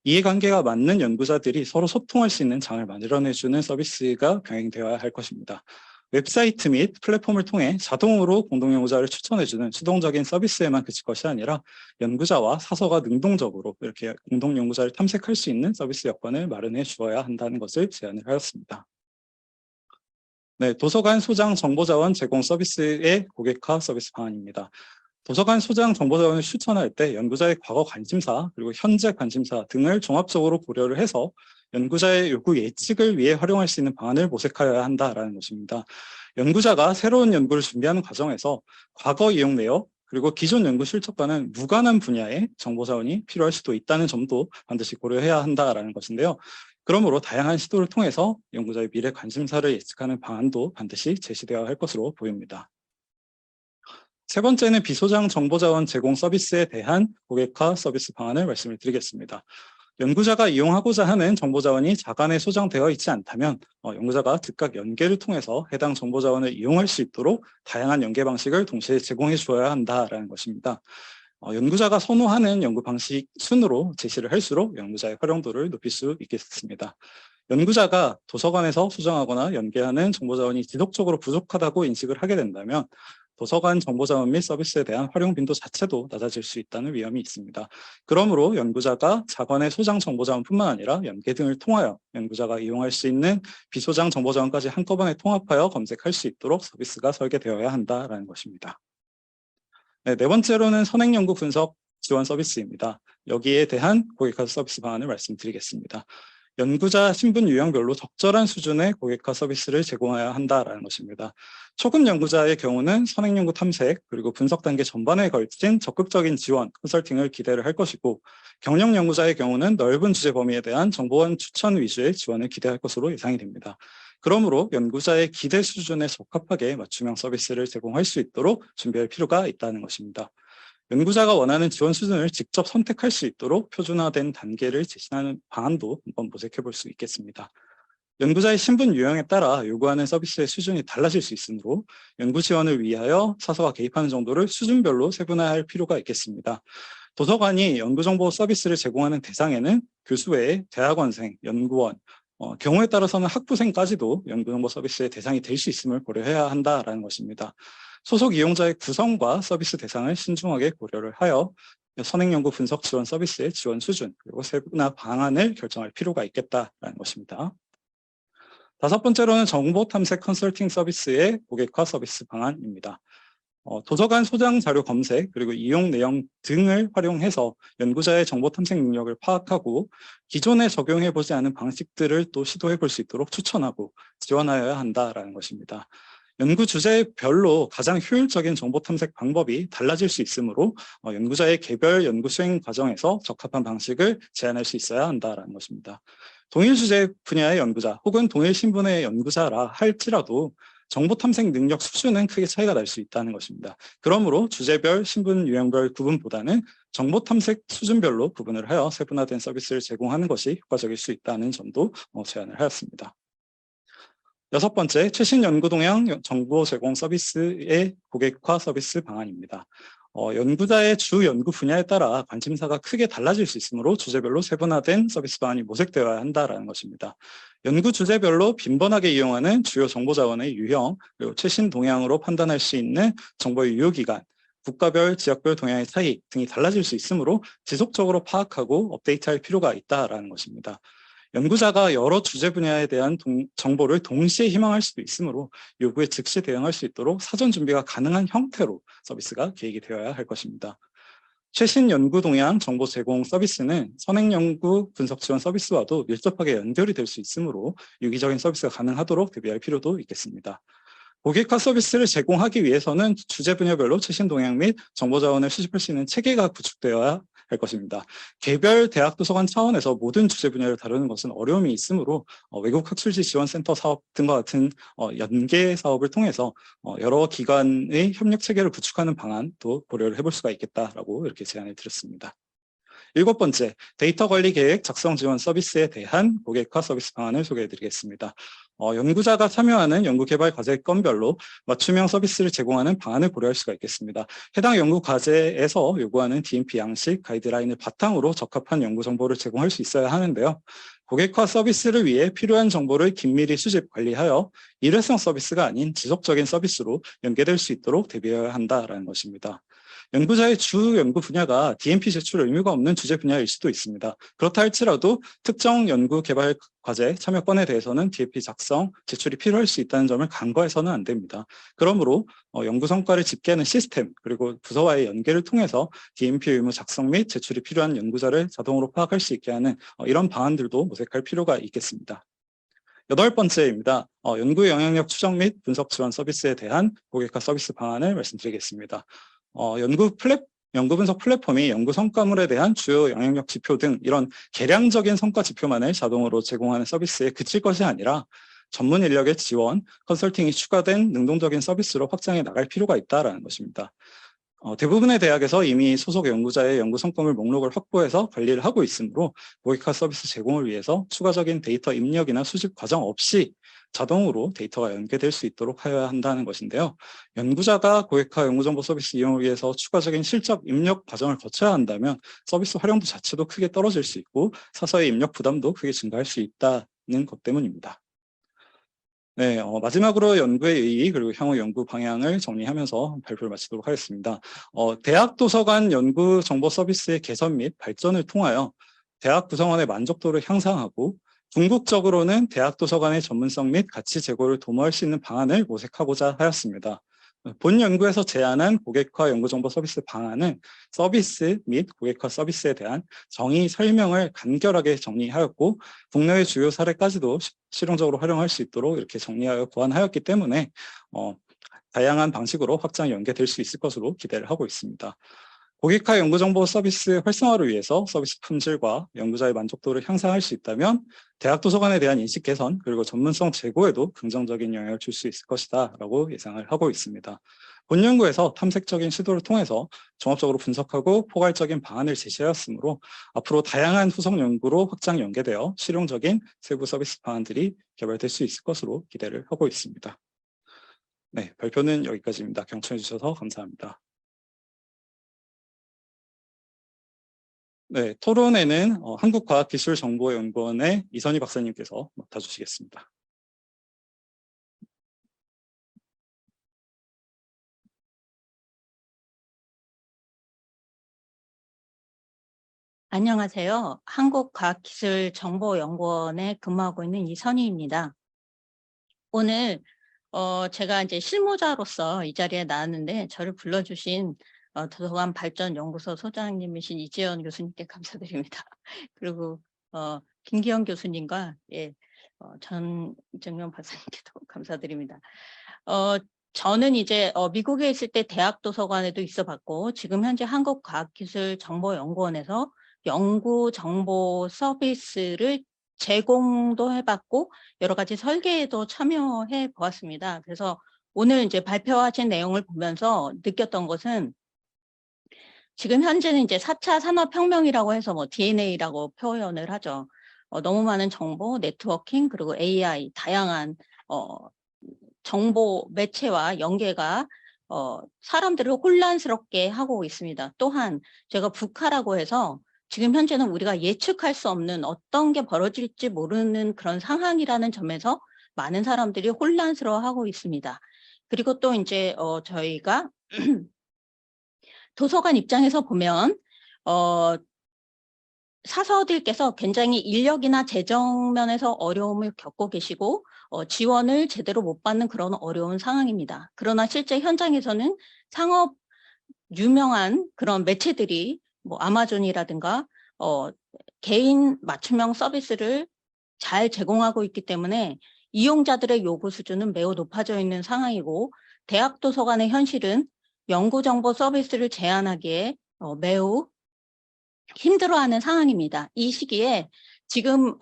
이해관계가 맞는 연구자들이 서로 소통할 수 있는 장을 마련해주는 서비스가 병행되어야 할 것입니다. 웹사이트 및 플랫폼을 통해 자동으로 공동연구자를 추천해주는 수동적인 서비스에만 그칠 것이 아니라 연구자와 사서가 능동적으로 이렇게 공동연구자를 탐색할 수 있는 서비스 여건을 마련해 주어야 한다는 것을 제안을 하였습니다. 네, 도서관 소장 정보자원 제공 서비스의 고객화 서비스 방안입니다. 도서관 소장 정보자원을 추천할 때 연구자의 과거 관심사 그리고 현재 관심사 등을 종합적으로 고려를 해서 연구자의 요구 예측을 위해 활용할 수 있는 방안을 모색하여야 한다는 것입니다. 연구자가 새로운 연구를 준비하는 과정에서 과거 이용 내역 그리고 기존 연구 실적과는 무관한 분야의 정보자원이 필요할 수도 있다는 점도 반드시 고려해야 한다는 것인데요. 그러므로 다양한 시도를 통해서 연구자의 미래 관심사를 예측하는 방안도 반드시 제시되어야 할 것으로 보입니다. 세 번째는 비소장 정보자원 제공 서비스에 대한 고객화 서비스 방안을 말씀을 드리겠습니다. 연구자가 이용하고자 하는 정보자원이 자간에 소장되어 있지 않다면 연구자가 즉각 연계를 통해서 해당 정보자원을 이용할 수 있도록 다양한 연계 방식을 동시에 제공해 주어야 한다는 것입니다. 연구자가 선호하는 연구 방식 순으로 제시를 할수록 연구자의 활용도를 높일 수 있겠습니다. 연구자가 도서관에서 수정하거나 연계하는 정보자원이 지속적으로 부족하다고 인식을 하게 된다면 도서관 정보자원 및 서비스에 대한 활용 빈도 자체도 낮아질 수 있다는 위험이 있습니다. 그러므로 연구자가 자관의 소장 정보자원뿐만 아니라 연계 등을 통하여 연구자가 이용할 수 있는 비소장 정보자원까지 한꺼번에 통합하여 검색할 수 있도록 서비스가 설계되어야 한다는 것입니다. 네, 네 번째로는 선행연구 분석 지원 서비스입니다. 여기에 대한 고객화 서비스 방안을 말씀드리겠습니다. 연구자 신분 유형별로 적절한 수준의 고객화 서비스를 제공해야 한다라는 것입니다. 초급 연구자의 경우는 선행연구 탐색 그리고 분석 단계 전반에 걸친 적극적인 지원, 컨설팅을 기대를 할 것이고, 경력 연구자의 경우는 넓은 주제 범위에 대한 정보원 추천 위주의 지원을 기대할 것으로 예상이 됩니다. 그러므로 연구자의 기대 수준에 적합하게 맞춤형 서비스를 제공할 수 있도록 준비할 필요가 있다는 것입니다. 연구자가 원하는 지원 수준을 직접 선택할 수 있도록 표준화된 단계를 제시하는 방안도 한번 모색해 볼 수 있겠습니다. 연구자의 신분 유형에 따라 요구하는 서비스의 수준이 달라질 수 있으므로 연구 지원을 위하여 사서가 개입하는 정도를 수준별로 세분화할 필요가 있겠습니다. 도서관이 연구정보 서비스를 제공하는 대상에는 교수 외에 대학원생, 연구원, 경우에 따라서는 학부생까지도 연구정보 서비스의 대상이 될 수 있음을 고려해야 한다라는 것입니다. 소속 이용자의 구성과 서비스 대상을 신중하게 고려를 하여 선행연구 분석 지원 서비스의 지원 수준 그리고 세분화 방안을 결정할 필요가 있겠다라는 것입니다. 다섯 번째로는 정보 탐색 컨설팅 서비스의 고객화 서비스 방안입니다. 도서관 소장 자료 검색 그리고 이용 내용 등을 활용해서 연구자의 정보 탐색 능력을 파악하고 기존에 적용해보지 않은 방식들을 또 시도해볼 수 있도록 추천하고 지원하여야 한다라는 것입니다. 연구 주제별로 가장 효율적인 정보 탐색 방법이 달라질 수 있으므로 연구자의 개별 연구 수행 과정에서 적합한 방식을 제안할 수 있어야 한다는 것입니다. 동일 주제 분야의 연구자 혹은 동일 신분의 연구자라 할지라도 정보 탐색 능력 수준은 크게 차이가 날 수 있다는 것입니다. 그러므로 주제별, 신분 유형별 구분보다는 정보 탐색 수준별로 구분을 하여 세분화된 서비스를 제공하는 것이 효과적일 수 있다는 점도 제안을 하였습니다. 여섯 번째, 최신 연구 동향 정보 제공 서비스의 고객화 서비스 방안입니다. 연구자의 주 연구 분야에 따라 관심사가 크게 달라질 수 있으므로 주제별로 세분화된 서비스 방안이 모색되어야 한다는 것입니다. 연구 주제별로 빈번하게 이용하는 주요 정보 자원의 유형, 그리고 최신 동향으로 판단할 수 있는 정보의 유효기간, 국가별, 지역별 동향의 차이 등이 달라질 수 있으므로 지속적으로 파악하고 업데이트할 필요가 있다는 것입니다. 연구자가 여러 주제 분야에 대한 정보를 동시에 희망할 수도 있으므로 요구에 즉시 대응할 수 있도록 사전 준비가 가능한 형태로 서비스가 계획이 되어야 할 것입니다. 최신 연구 동향 정보 제공 서비스는 선행 연구 분석 지원 서비스와도 밀접하게 연결이 될 수 있으므로 유기적인 서비스가 가능하도록 대비할 필요도 있겠습니다. 고객화 서비스를 제공하기 위해서는 주제 분야별로 최신 동향 및 정보 자원을 수집할 수 있는 체계가 구축되어야 할 것입니다. 개별 대학 도서관 차원에서 모든 주제 분야를 다루는 것은 어려움이 있으므로 외국 학술지 지원센터 사업 등과 같은 연계 사업을 통해서 여러 기관의 협력 체계를 구축하는 방안도 고려를 해볼 수가 있겠다라고 이렇게 제안을 드렸습니다. 일곱 번째, 데이터 관리 계획 작성 지원 서비스에 대한 고객화 서비스 방안을 소개해드리겠습니다. 연구자가 참여하는 연구개발 과제 건별로 맞춤형 서비스를 제공하는 방안을 고려할 수가 있겠습니다. 해당 연구 과제에서 요구하는 DMP 양식, 가이드라인을 바탕으로 적합한 연구 정보를 제공할 수 있어야 하는데요. 고객화 서비스를 위해 필요한 정보를 긴밀히 수집, 관리하여 일회성 서비스가 아닌 지속적인 서비스로 연계될 수 있도록 대비해야 한다는 것입니다. 연구자의 주 연구 분야가 DMP 제출 의무가 없는 주제 분야일 수도 있습니다. 그렇다 할지라도 특정 연구 개발 과제 참여권에 대해서는 DMP 작성, 제출이 필요할 수 있다는 점을 간과해서는 안 됩니다. 그러므로 연구 성과를 집계하는 시스템 그리고 부서와의 연계를 통해서 DMP 의무 작성 및 제출이 필요한 연구자를 자동으로 파악할 수 있게 하는 이런 방안들도 모색할 필요가 있겠습니다. 여덟 번째입니다. 연구 영향력 추정 및 분석 지원 서비스에 대한 고객화 서비스 방안을 말씀드리겠습니다. 연구 분석 플랫폼이 연구 성과물에 대한 주요 영향력 지표 등 이런 계량적인 성과 지표만을 자동으로 제공하는 서비스에 그칠 것이 아니라 전문 인력의 지원, 컨설팅이 추가된 능동적인 서비스로 확장해 나갈 필요가 있다는 것입니다. 대부분의 대학에서 이미 소속 연구자의 연구 성과물 목록을 확보해서 관리를 하고 있으므로 고객화 서비스 제공을 위해서 추가적인 데이터 입력이나 수집 과정 없이 자동으로 데이터가 연계될 수 있도록 하여야 한다는 것인데요. 연구자가 고객화 연구정보 서비스 이용을 위해서 추가적인 실적 입력 과정을 거쳐야 한다면 서비스 활용도 자체도 크게 떨어질 수 있고 사서의 입력 부담도 크게 증가할 수 있다는 것 때문입니다. 네, 마지막으로 연구의 의의 그리고 향후 연구 방향을 정리하면서 발표를 마치도록 하겠습니다. 대학 도서관 연구 정보 서비스의 개선 및 발전을 통하여 대학 구성원의 만족도를 향상하고 궁극적으로는 대학 도서관의 전문성 및 가치 제고를 도모할 수 있는 방안을 모색하고자 하였습니다. 본 연구에서 제안한 고객화 연구정보 서비스 방안은 서비스 및 고객화 서비스에 대한 정의 설명을 간결하게 정리하였고 국내의 주요 사례까지도 실용적으로 활용할 수 있도록 이렇게 정리하여 보완하였기 때문에 다양한 방식으로 확장 연계될 수 있을 것으로 기대를 하고 있습니다. 고객화 연구정보 서비스 활성화를 위해서 서비스 품질과 연구자의 만족도를 향상할 수 있다면 대학 도서관에 대한 인식 개선 그리고 전문성 제고에도 긍정적인 영향을 줄 수 있을 것이다 라고 예상을 하고 있습니다. 본 연구에서 탐색적인 시도를 통해서 종합적으로 분석하고 포괄적인 방안을 제시하였으므로 앞으로 다양한 후속 연구로 확장 연계되어 실용적인 세부 서비스 방안들이 개발될 수 있을 것으로 기대를 하고 있습니다. 네, 발표는 여기까지입니다. 경청해 주셔서 감사합니다. 네, 토론회는 한국과학기술정보연구원의 이선희 박사님께서 맡아주시겠습니다. 안녕하세요. 한국과학기술정보연구원에 근무하고 있는 이선희입니다. 오늘 제가 이제 실무자로서 이 자리에 나왔는데 저를 불러주신 도서관 발전연구소 소장님이신 이지연 교수님께 감사드립니다. 그리고 김기영 교수님과 전정면 박사님께도 감사드립니다. 저는 이제 미국에 있을 때 대학 도서관에도 있어봤고 지금 현재 한국과학기술정보연구원에서 연구 정보 서비스를 제공도 해봤고 여러 가지 설계에도 참여해 보았습니다. 그래서 오늘 이제 발표하신 내용을 보면서 느꼈던 것은 지금 현재는 이제 4차 산업혁명이라고 해서 뭐 DNA라고 표현을 하죠. 너무 많은 정보, 네트워킹, 그리고 AI, 다양한 정보 매체와 연계가 사람들을 혼란스럽게 하고 있습니다. 또한 제가 북한이라고 해서 지금 현재는 우리가 예측할 수 없는 어떤 게 벌어질지 모르는 그런 상황이라는 점에서 많은 사람들이 혼란스러워하고 있습니다. 그리고 또 이제 저희가 도서관 입장에서 보면 사서들께서 굉장히 인력이나 재정 면에서 어려움을 겪고 계시고 지원을 제대로 못 받는 그런 어려운 상황입니다. 그러나 실제 현장에서는 상업 유명한 그런 매체들이 뭐 아마존이라든가 개인 맞춤형 서비스를 잘 제공하고 있기 때문에 이용자들의 요구 수준은 매우 높아져 있는 상황이고 대학 도서관의 현실은 연구정보 서비스를 제한하기에 매우 힘들어하는 상황입니다. 이 시기에 지금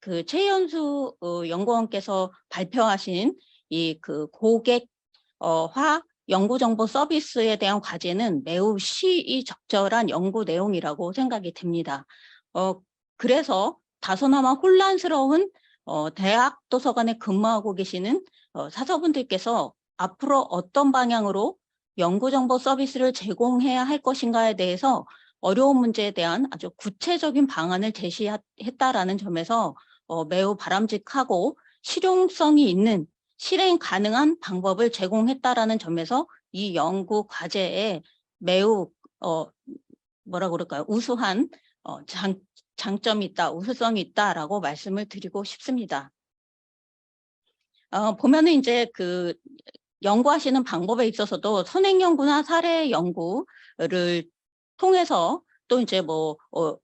그 최연수 연구원께서 발표하신 이 그 고객화 연구정보 서비스에 대한 과제는 매우 시의적절한 연구 내용이라고 생각이 됩니다. 그래서 다소나마 혼란스러운 대학 도서관에 근무하고 계시는 사서분들께서 앞으로 어떤 방향으로 연구정보 서비스를 제공해야 할 것인가에 대해서 어려운 문제에 대한 아주 구체적인 방안을 제시했다라는 점에서 매우 바람직하고 실용성이 있는 실행 가능한 방법을 제공했다라는 점에서 이 연구 과제에 매우 뭐라 그럴까요? 우수한 장점이 있다, 우수성이 있다라고 말씀을 드리고 싶습니다. 보면은 이제 그 연구하시는 방법에 있어서도 선행 연구나 사례 연구를 통해서 또 이제 뭐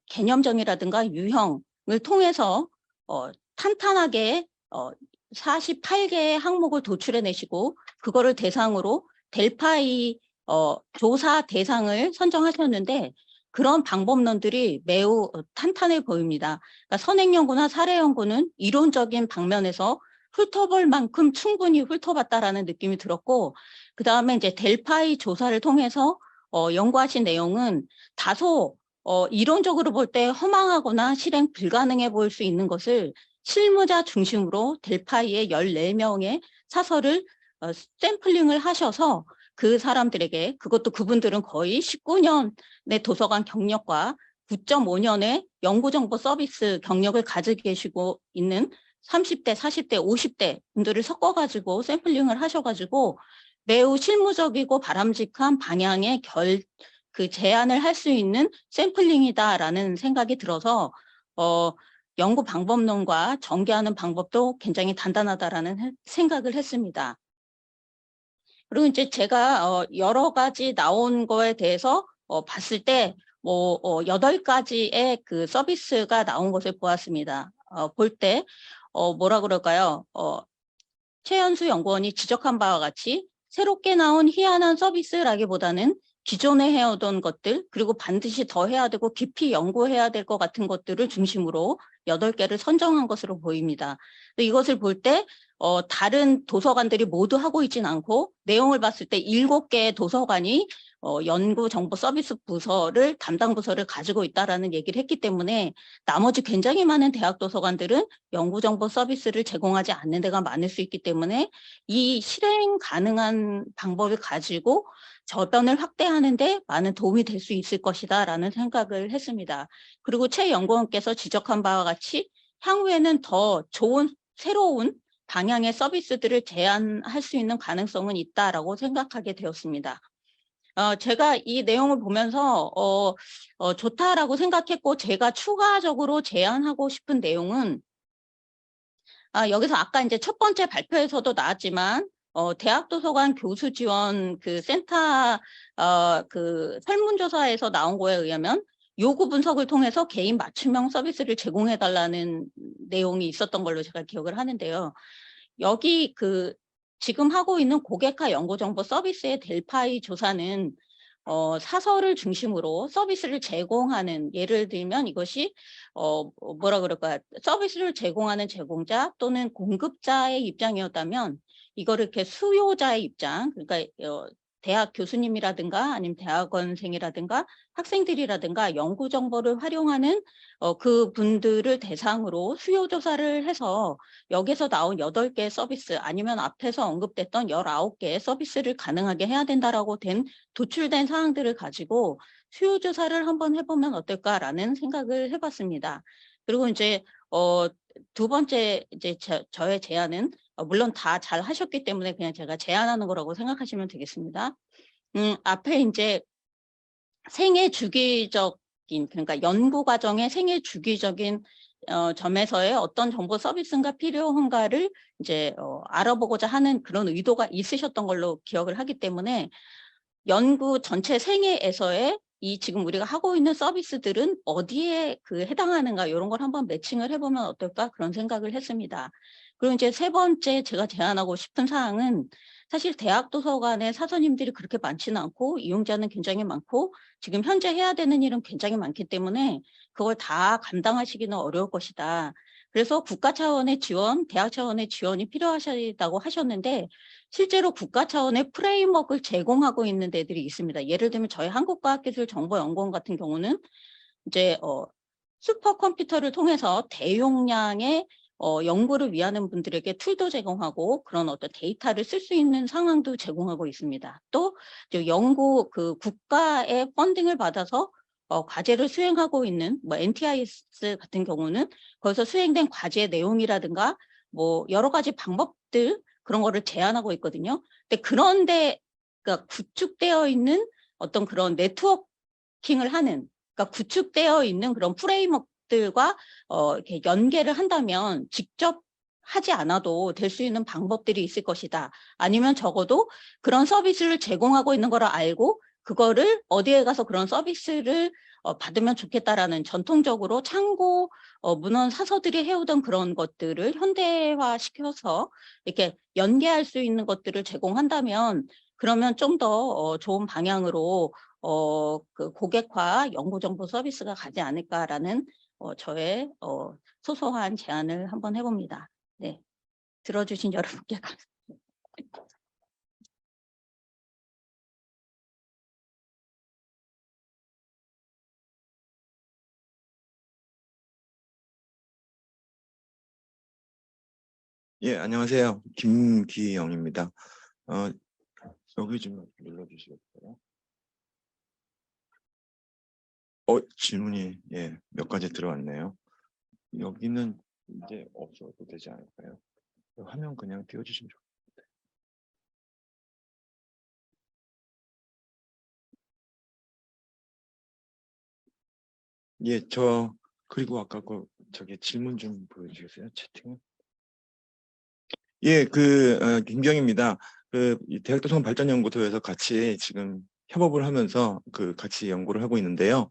개념정이라든가 유형을 통해서 탄탄하게 48개의 항목을 도출해내시고 그거를 대상으로 델파이 조사 대상을 선정하셨는데 그런 방법론들이 매우 탄탄해 보입니다. 그러니까 선행연구나 사례연구는 이론적인 방면에서 훑어볼 만큼 충분히 훑어봤다라는 느낌이 들었고 그 다음에 이제 델파이 조사를 통해서 연구하신 내용은 다소 이론적으로 볼 때 허망하거나 실행 불가능해 보일 수 있는 것을 실무자 중심으로 델파이의 14명의 사설을 샘플링을 하셔서 그 사람들에게 그것도 그분들은 거의 19년의 도서관 경력과 9.5년의 연구정보 서비스 경력을 가지고 계시고 있는 30대, 40대, 50대 분들을 섞어가지고 샘플링을 하셔가지고 매우 실무적이고 바람직한 방향의 그 제안을 할 수 있는 샘플링이다라는 생각이 들어서 연구 방법론과 전개하는 방법도 굉장히 단단하다라는 생각을 했습니다. 그리고 이제 제가 여러 가지 나온 거에 대해서 봤을 때 뭐 8가지의 그 서비스가 나온 것을 보았습니다. 볼 때 뭐라 그럴까요? 최연수 연구원이 지적한 바와 같이 새롭게 나온 희한한 서비스라기보다는 기존에 해오던 것들, 그리고 반드시 더 해야 되고 깊이 연구해야 될 것 같은 것들을 중심으로 8개를 선정한 것으로 보입니다. 이것을 볼 때 다른 도서관들이 모두 하고 있진 않고, 내용을 봤을 때 7개의 도서관이 연구정보 서비스 부서를, 담당 부서를 가지고 있다라는 얘기를 했기 때문에 나머지 굉장히 많은 대학 도서관들은 연구정보 서비스를 제공하지 않는 데가 많을 수 있기 때문에 이 실행 가능한 방법을 가지고 저변을 확대하는데 많은 도움이 될 수 있을 것이다 라는 생각을 했습니다. 그리고 최 연구원께서 지적한 바와 같이 향후에는 더 좋은 새로운 방향의 서비스들을 제안할 수 있는 가능성은 있다라고 생각하게 되었습니다. 제가 이 내용을 보면서 좋다라고 생각했고, 제가 추가적으로 제안하고 싶은 내용은 여기서 아까 이제 첫 번째 발표에서도 나왔지만 대학 도서관 교수 지원 그 센터 그 설문조사에서 나온 거에 의하면 요구 분석을 통해서 개인 맞춤형 서비스를 제공해 달라는 내용이 있었던 걸로 제가 기억을 하는데요. 여기 그 지금 하고 있는 고객화 연구정보 서비스의 델파이 조사는 사설을 중심으로 서비스를 제공하는, 예를 들면 이것이 뭐라 그럴까, 서비스를 제공하는 제공자 또는 공급자의 입장이었다면 이거를 이렇게 수요자의 입장, 그러니까 대학 교수님이라든가 아니면 대학원생이라든가 학생들이라든가 연구 정보를 활용하는 그 분들을 대상으로 수요 조사를 해서 여기서 나온 8개의 서비스 아니면 앞에서 언급됐던 19개의 서비스를 가능하게 해야 된다라고 도출된 사항들을 가지고 수요 조사를 한번 해보면 어떨까라는 생각을 해봤습니다. 그리고 이제 두 번째 이제 저의 제안은 물론 다 잘 하셨기 때문에 그냥 제가 제안하는 거라고 생각하시면 되겠습니다. 앞에 이제 생애 주기적인, 그러니까 연구 과정의 생애 주기적인 점에서의 어떤 정보 서비스가 필요한가를 이제 알아보고자 하는 그런 의도가 있으셨던 걸로 기억을 하기 때문에 연구 전체 생애에서의 이 지금 우리가 하고 있는 서비스들은 어디에 그 해당하는가, 이런 걸 한번 매칭을 해보면 어떨까, 그런 생각을 했습니다. 그리고 이제 세 번째 제가 제안하고 싶은 사항은, 사실 대학 도서관에 사서님들이 그렇게 많지는 않고 이용자는 굉장히 많고 지금 현재 해야 되는 일은 굉장히 많기 때문에 그걸 다 감당하시기는 어려울 것이다. 그래서 국가 차원의 지원, 대학 차원의 지원이 필요하시다고 하셨는데, 실제로 국가 차원의 프레임워크를 제공하고 있는 데들이 있습니다. 예를 들면 저희 한국과학기술정보연구원 같은 경우는 이제 슈퍼컴퓨터를 통해서 대용량의 연구를 위하는 분들에게 툴도 제공하고 그런 어떤 데이터를 쓸 수 있는 상황도 제공하고 있습니다. 또 연구 그 국가의 펀딩을 받아서 과제를 수행하고 있는 뭐 NTIS 같은 경우는 거기서 수행된 과제 내용이라든가 뭐 여러 가지 방법들, 그런 거를 제안하고 있거든요. 근데 그런데 그러니까 구축되어 있는 어떤 그런 네트워킹을 하는, 그러니까 구축되어 있는 그런 프레임워크들과 이렇게 연계를 한다면 직접 하지 않아도 될 수 있는 방법들이 있을 것이다. 아니면 적어도 그런 서비스를 제공하고 있는 걸 알고 그거를 어디에 가서 그런 서비스를 받으면 좋겠다라는, 전통적으로 창고 문헌 사서들이 해오던 그런 것들을 현대화시켜서 이렇게 연계할 수 있는 것들을 제공한다면, 그러면 좀 더 좋은 방향으로 그 고객화 연구정보 서비스가 가지 않을까라는 저의 소소한 제안을 한번 해봅니다. 네, 들어주신 여러분께 감사합니다. 예, 안녕하세요. 김기영입니다. 여기 좀 눌러주시겠어요? 질문이 몇 가지 들어왔네요. 여기는 이제 없어도 되지 않을까요? 화면 그냥 띄워주시면 좋겠습니다. 예, 그리고 아까 저기 질문 좀 보여주시겠어요? 채팅. 예, 김경입니다. 이 대학도서관발전연구소에서 같이 지금 협업을 하면서 같이 연구를 하고 있는데요.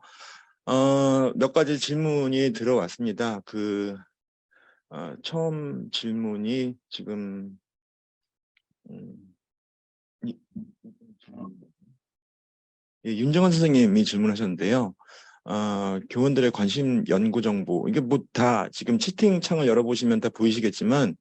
몇 가지 질문이 들어왔습니다. 처음 질문이 지금 윤정원 선생님이 질문하셨는데요. 교원들의 관심 연구 정보, 이게 뭐 다 지금 채팅창을 열어보시면 다 보이시겠지만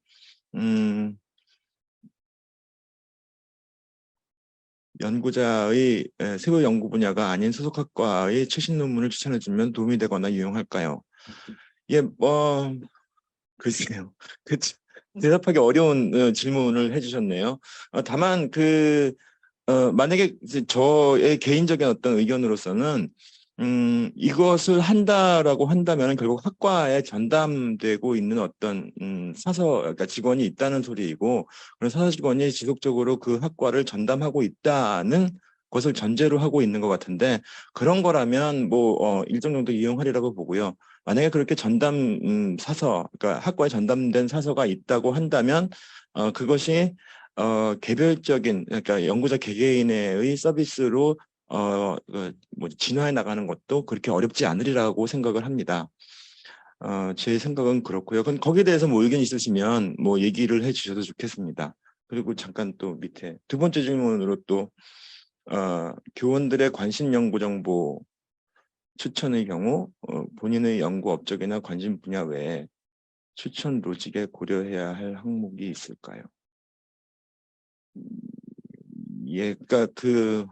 연구자의 세부 연구 분야가 아닌 소속학과의 최신 논문을 추천해주면 도움이 되거나 유용할까요? 예, 글쎄요. 대답하기 어려운 질문을 해주셨네요. 다만 만약에 이제 저의 개인적인 어떤 의견으로서는 이것을 한다라고 한다면 결국 학과에 전담되고 있는 어떤 그러니까 직원이 있다는 소리이고, 그런 사서 직원이 지속적으로 그 학과를 전담하고 있다는 것을 전제로 하고 있는 것 같은데, 그런 거라면 일정 정도 이용하리라고 보고요. 만약에 그렇게 전담 사서, 그러니까 학과에 전담된 사서가 있다고 한다면 그것이 개별적인, 그러니까 연구자 개개인의 서비스로 진화해 나가는 것도 그렇게 어렵지 않으리라고 생각을 합니다. 제 생각은 그렇고요. 그럼 거기에 대해서 의견 있으시면 얘기를 해주셔도 좋겠습니다. 그리고 잠깐 또 밑에 두 번째 질문으로 또 교원들의 관심 연구 정보 추천의 경우 본인의 연구 업적이나 관심 분야 외에 추천 로직에 고려해야 할 항목이 있을까요? 예, 그러니까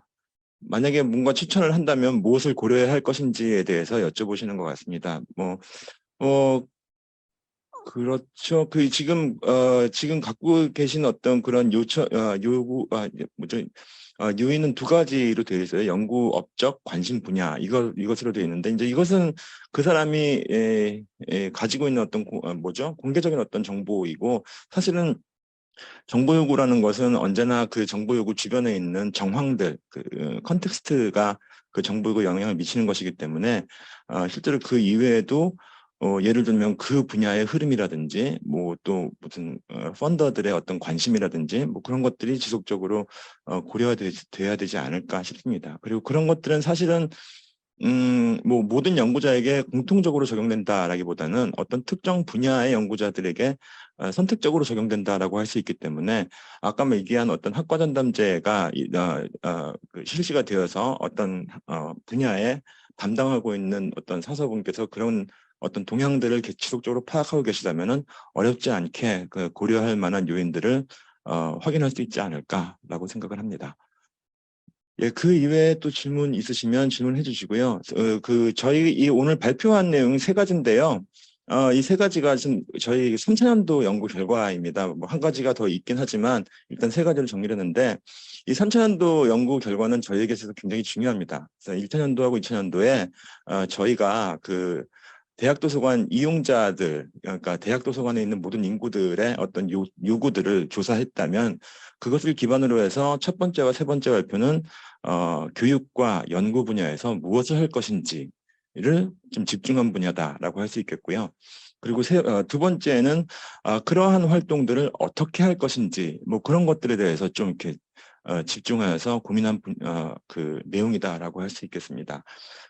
만약에 뭔가 추천을 한다면 무엇을 고려해야 할 것인지에 대해서 여쭤보시는 것 같습니다. 그렇죠. 지금 갖고 계신 어떤 그런 요인은 두 가지로 되어 있어요. 연구 업적, 관심 분야, 이것으로 되어 있는데, 이제 이것은 그 사람이 가지고 있는 어떤 공개적인 어떤 정보이고, 사실은 정보 요구라는 것은 언제나 그 정보 요구 주변에 있는 정황들, 컨텍스트가 그 정보 요구에 영향을 미치는 것이기 때문에 실제로 그 이외에도 예를 들면 그 분야의 흐름이라든지 또 무슨 펀더들의 어떤 관심이라든지 그런 것들이 지속적으로 고려돼야 되지 않을까 싶습니다. 그리고 그런 것들은 사실은 모든 연구자에게 공통적으로 적용된다라기보다는 어떤 특정 분야의 연구자들에게 선택적으로 적용된다라고 할 수 있기 때문에 아까 얘기한 어떤 학과 전담제가 실시가 되어서 어떤 분야에 담당하고 있는 어떤 사서분께서 그런 어떤 동향들을 지속적으로 파악하고 계시다면은 어렵지 않게 고려할 만한 요인들을 확인할 수 있지 않을까라고 생각을 합니다. 예, 그 이외에 또 질문 있으시면 질문해 주시고요. 저희 오늘 발표한 내용 세 가지인데요. 이 세 가지가 지금 저희 3차년도 연구 결과입니다. 한 가지가 더 있긴 하지만 일단 세 가지를 정리를 했는데, 이 3차년도 연구 결과는 저희에게 있어서 굉장히 중요합니다. 그래서 1차년도하고 2차년도에 저희가 대학도서관 이용자들, 그러니까 대학도서관에 있는 모든 인구들의 어떤 요구들을 조사했다면, 그것을 기반으로 해서 첫 번째와 세 번째 발표는 교육과 연구 분야에서 무엇을 할 것인지를 좀 집중한 분야다라고 할 수 있겠고요. 그리고 두 번째는 그러한 활동들을 어떻게 할 것인지 그런 것들에 대해서 좀 이렇게 집중하여서 고민한 내용이다라고 할 수 있겠습니다.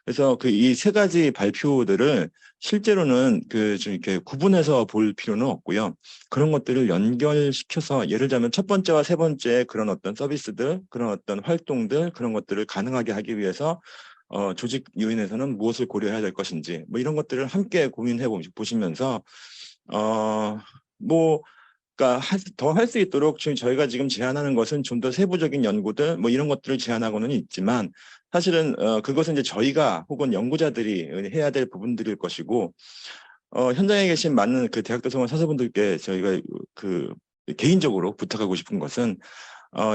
그래서 이 세 가지 발표들을 실제로는 좀 이렇게 구분해서 볼 필요는 없고요. 그런 것들을 연결시켜서 예를 들자면 첫 번째와 세 번째 그런 어떤 서비스들, 그런 어떤 활동들, 그런 것들을 가능하게 하기 위해서 조직 요인에서는 무엇을 고려해야 될 것인지 이런 것들을 함께 고민해 보시면서 그러니까 더 할 수 있도록 저희가 지금 제안하는 것은 좀 더 세부적인 연구들 이런 것들을 제안하고는 있지만, 사실은 그것은 이제 저희가 혹은 연구자들이 해야 될 부분들일 것이고, 현장에 계신 많은 대학도서관 사서분들께 저희가 개인적으로 부탁하고 싶은 것은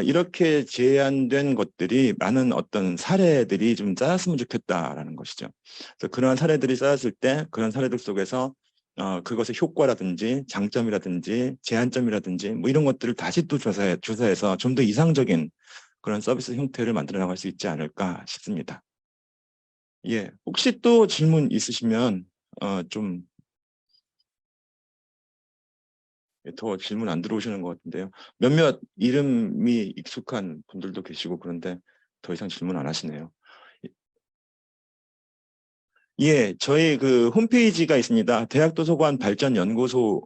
이렇게 제안된 것들이 많은 어떤 사례들이 좀 쌓였으면 좋겠다라는 것이죠. 그래서 그러한 사례들이 쌓였을 때 그런 사례들 속에서 그것의 효과라든지 장점이라든지 제한점이라든지 이런 것들을 다시 또 조사해서 좀 더 이상적인 그런 서비스 형태를 만들어 나갈 수 있지 않을까 싶습니다. 예, 혹시 또 질문 있으시면 좀 더 질문 안 들어오시는 것 같은데요. 몇몇 이름이 익숙한 분들도 계시고 그런데 더 이상 질문 안 하시네요. 예, 저희 그 홈페이지가 있습니다. 대학도서관 발전연구소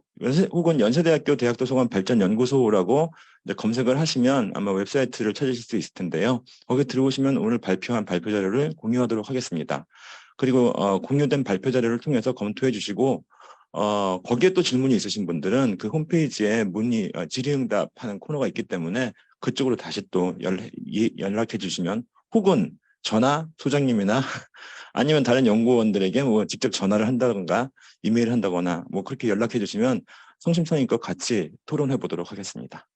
혹은 연세대학교 대학도서관 발전연구소라고 이제 검색을 하시면 아마 웹사이트를 찾으실 수 있을 텐데요. 거기 들어오시면 오늘 발표한 발표 자료를 공유하도록 하겠습니다. 그리고 공유된 발표 자료를 통해서 검토해 주시고 거기에 또 질문이 있으신 분들은 그 홈페이지에 질의응답하는 코너가 있기 때문에 그쪽으로 다시 또 연락해 주시면 혹은 전화 소장님이나 아니면 다른 연구원들에게 뭐 직접 전화를 한다든가 이메일을 한다거나 뭐 그렇게 연락해 주시면 성심성의껏 같이 토론해 보도록 하겠습니다.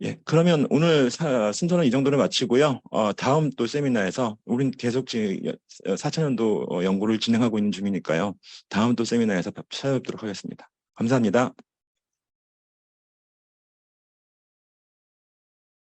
예, 그러면 오늘 순서는 이 정도로 마치고요. 다음 또 세미나에서 우린 계속 4차년도 연구를 진행하고 있는 중이니까요. 다음 또 세미나에서 찾아뵙도록 하겠습니다. 감사합니다.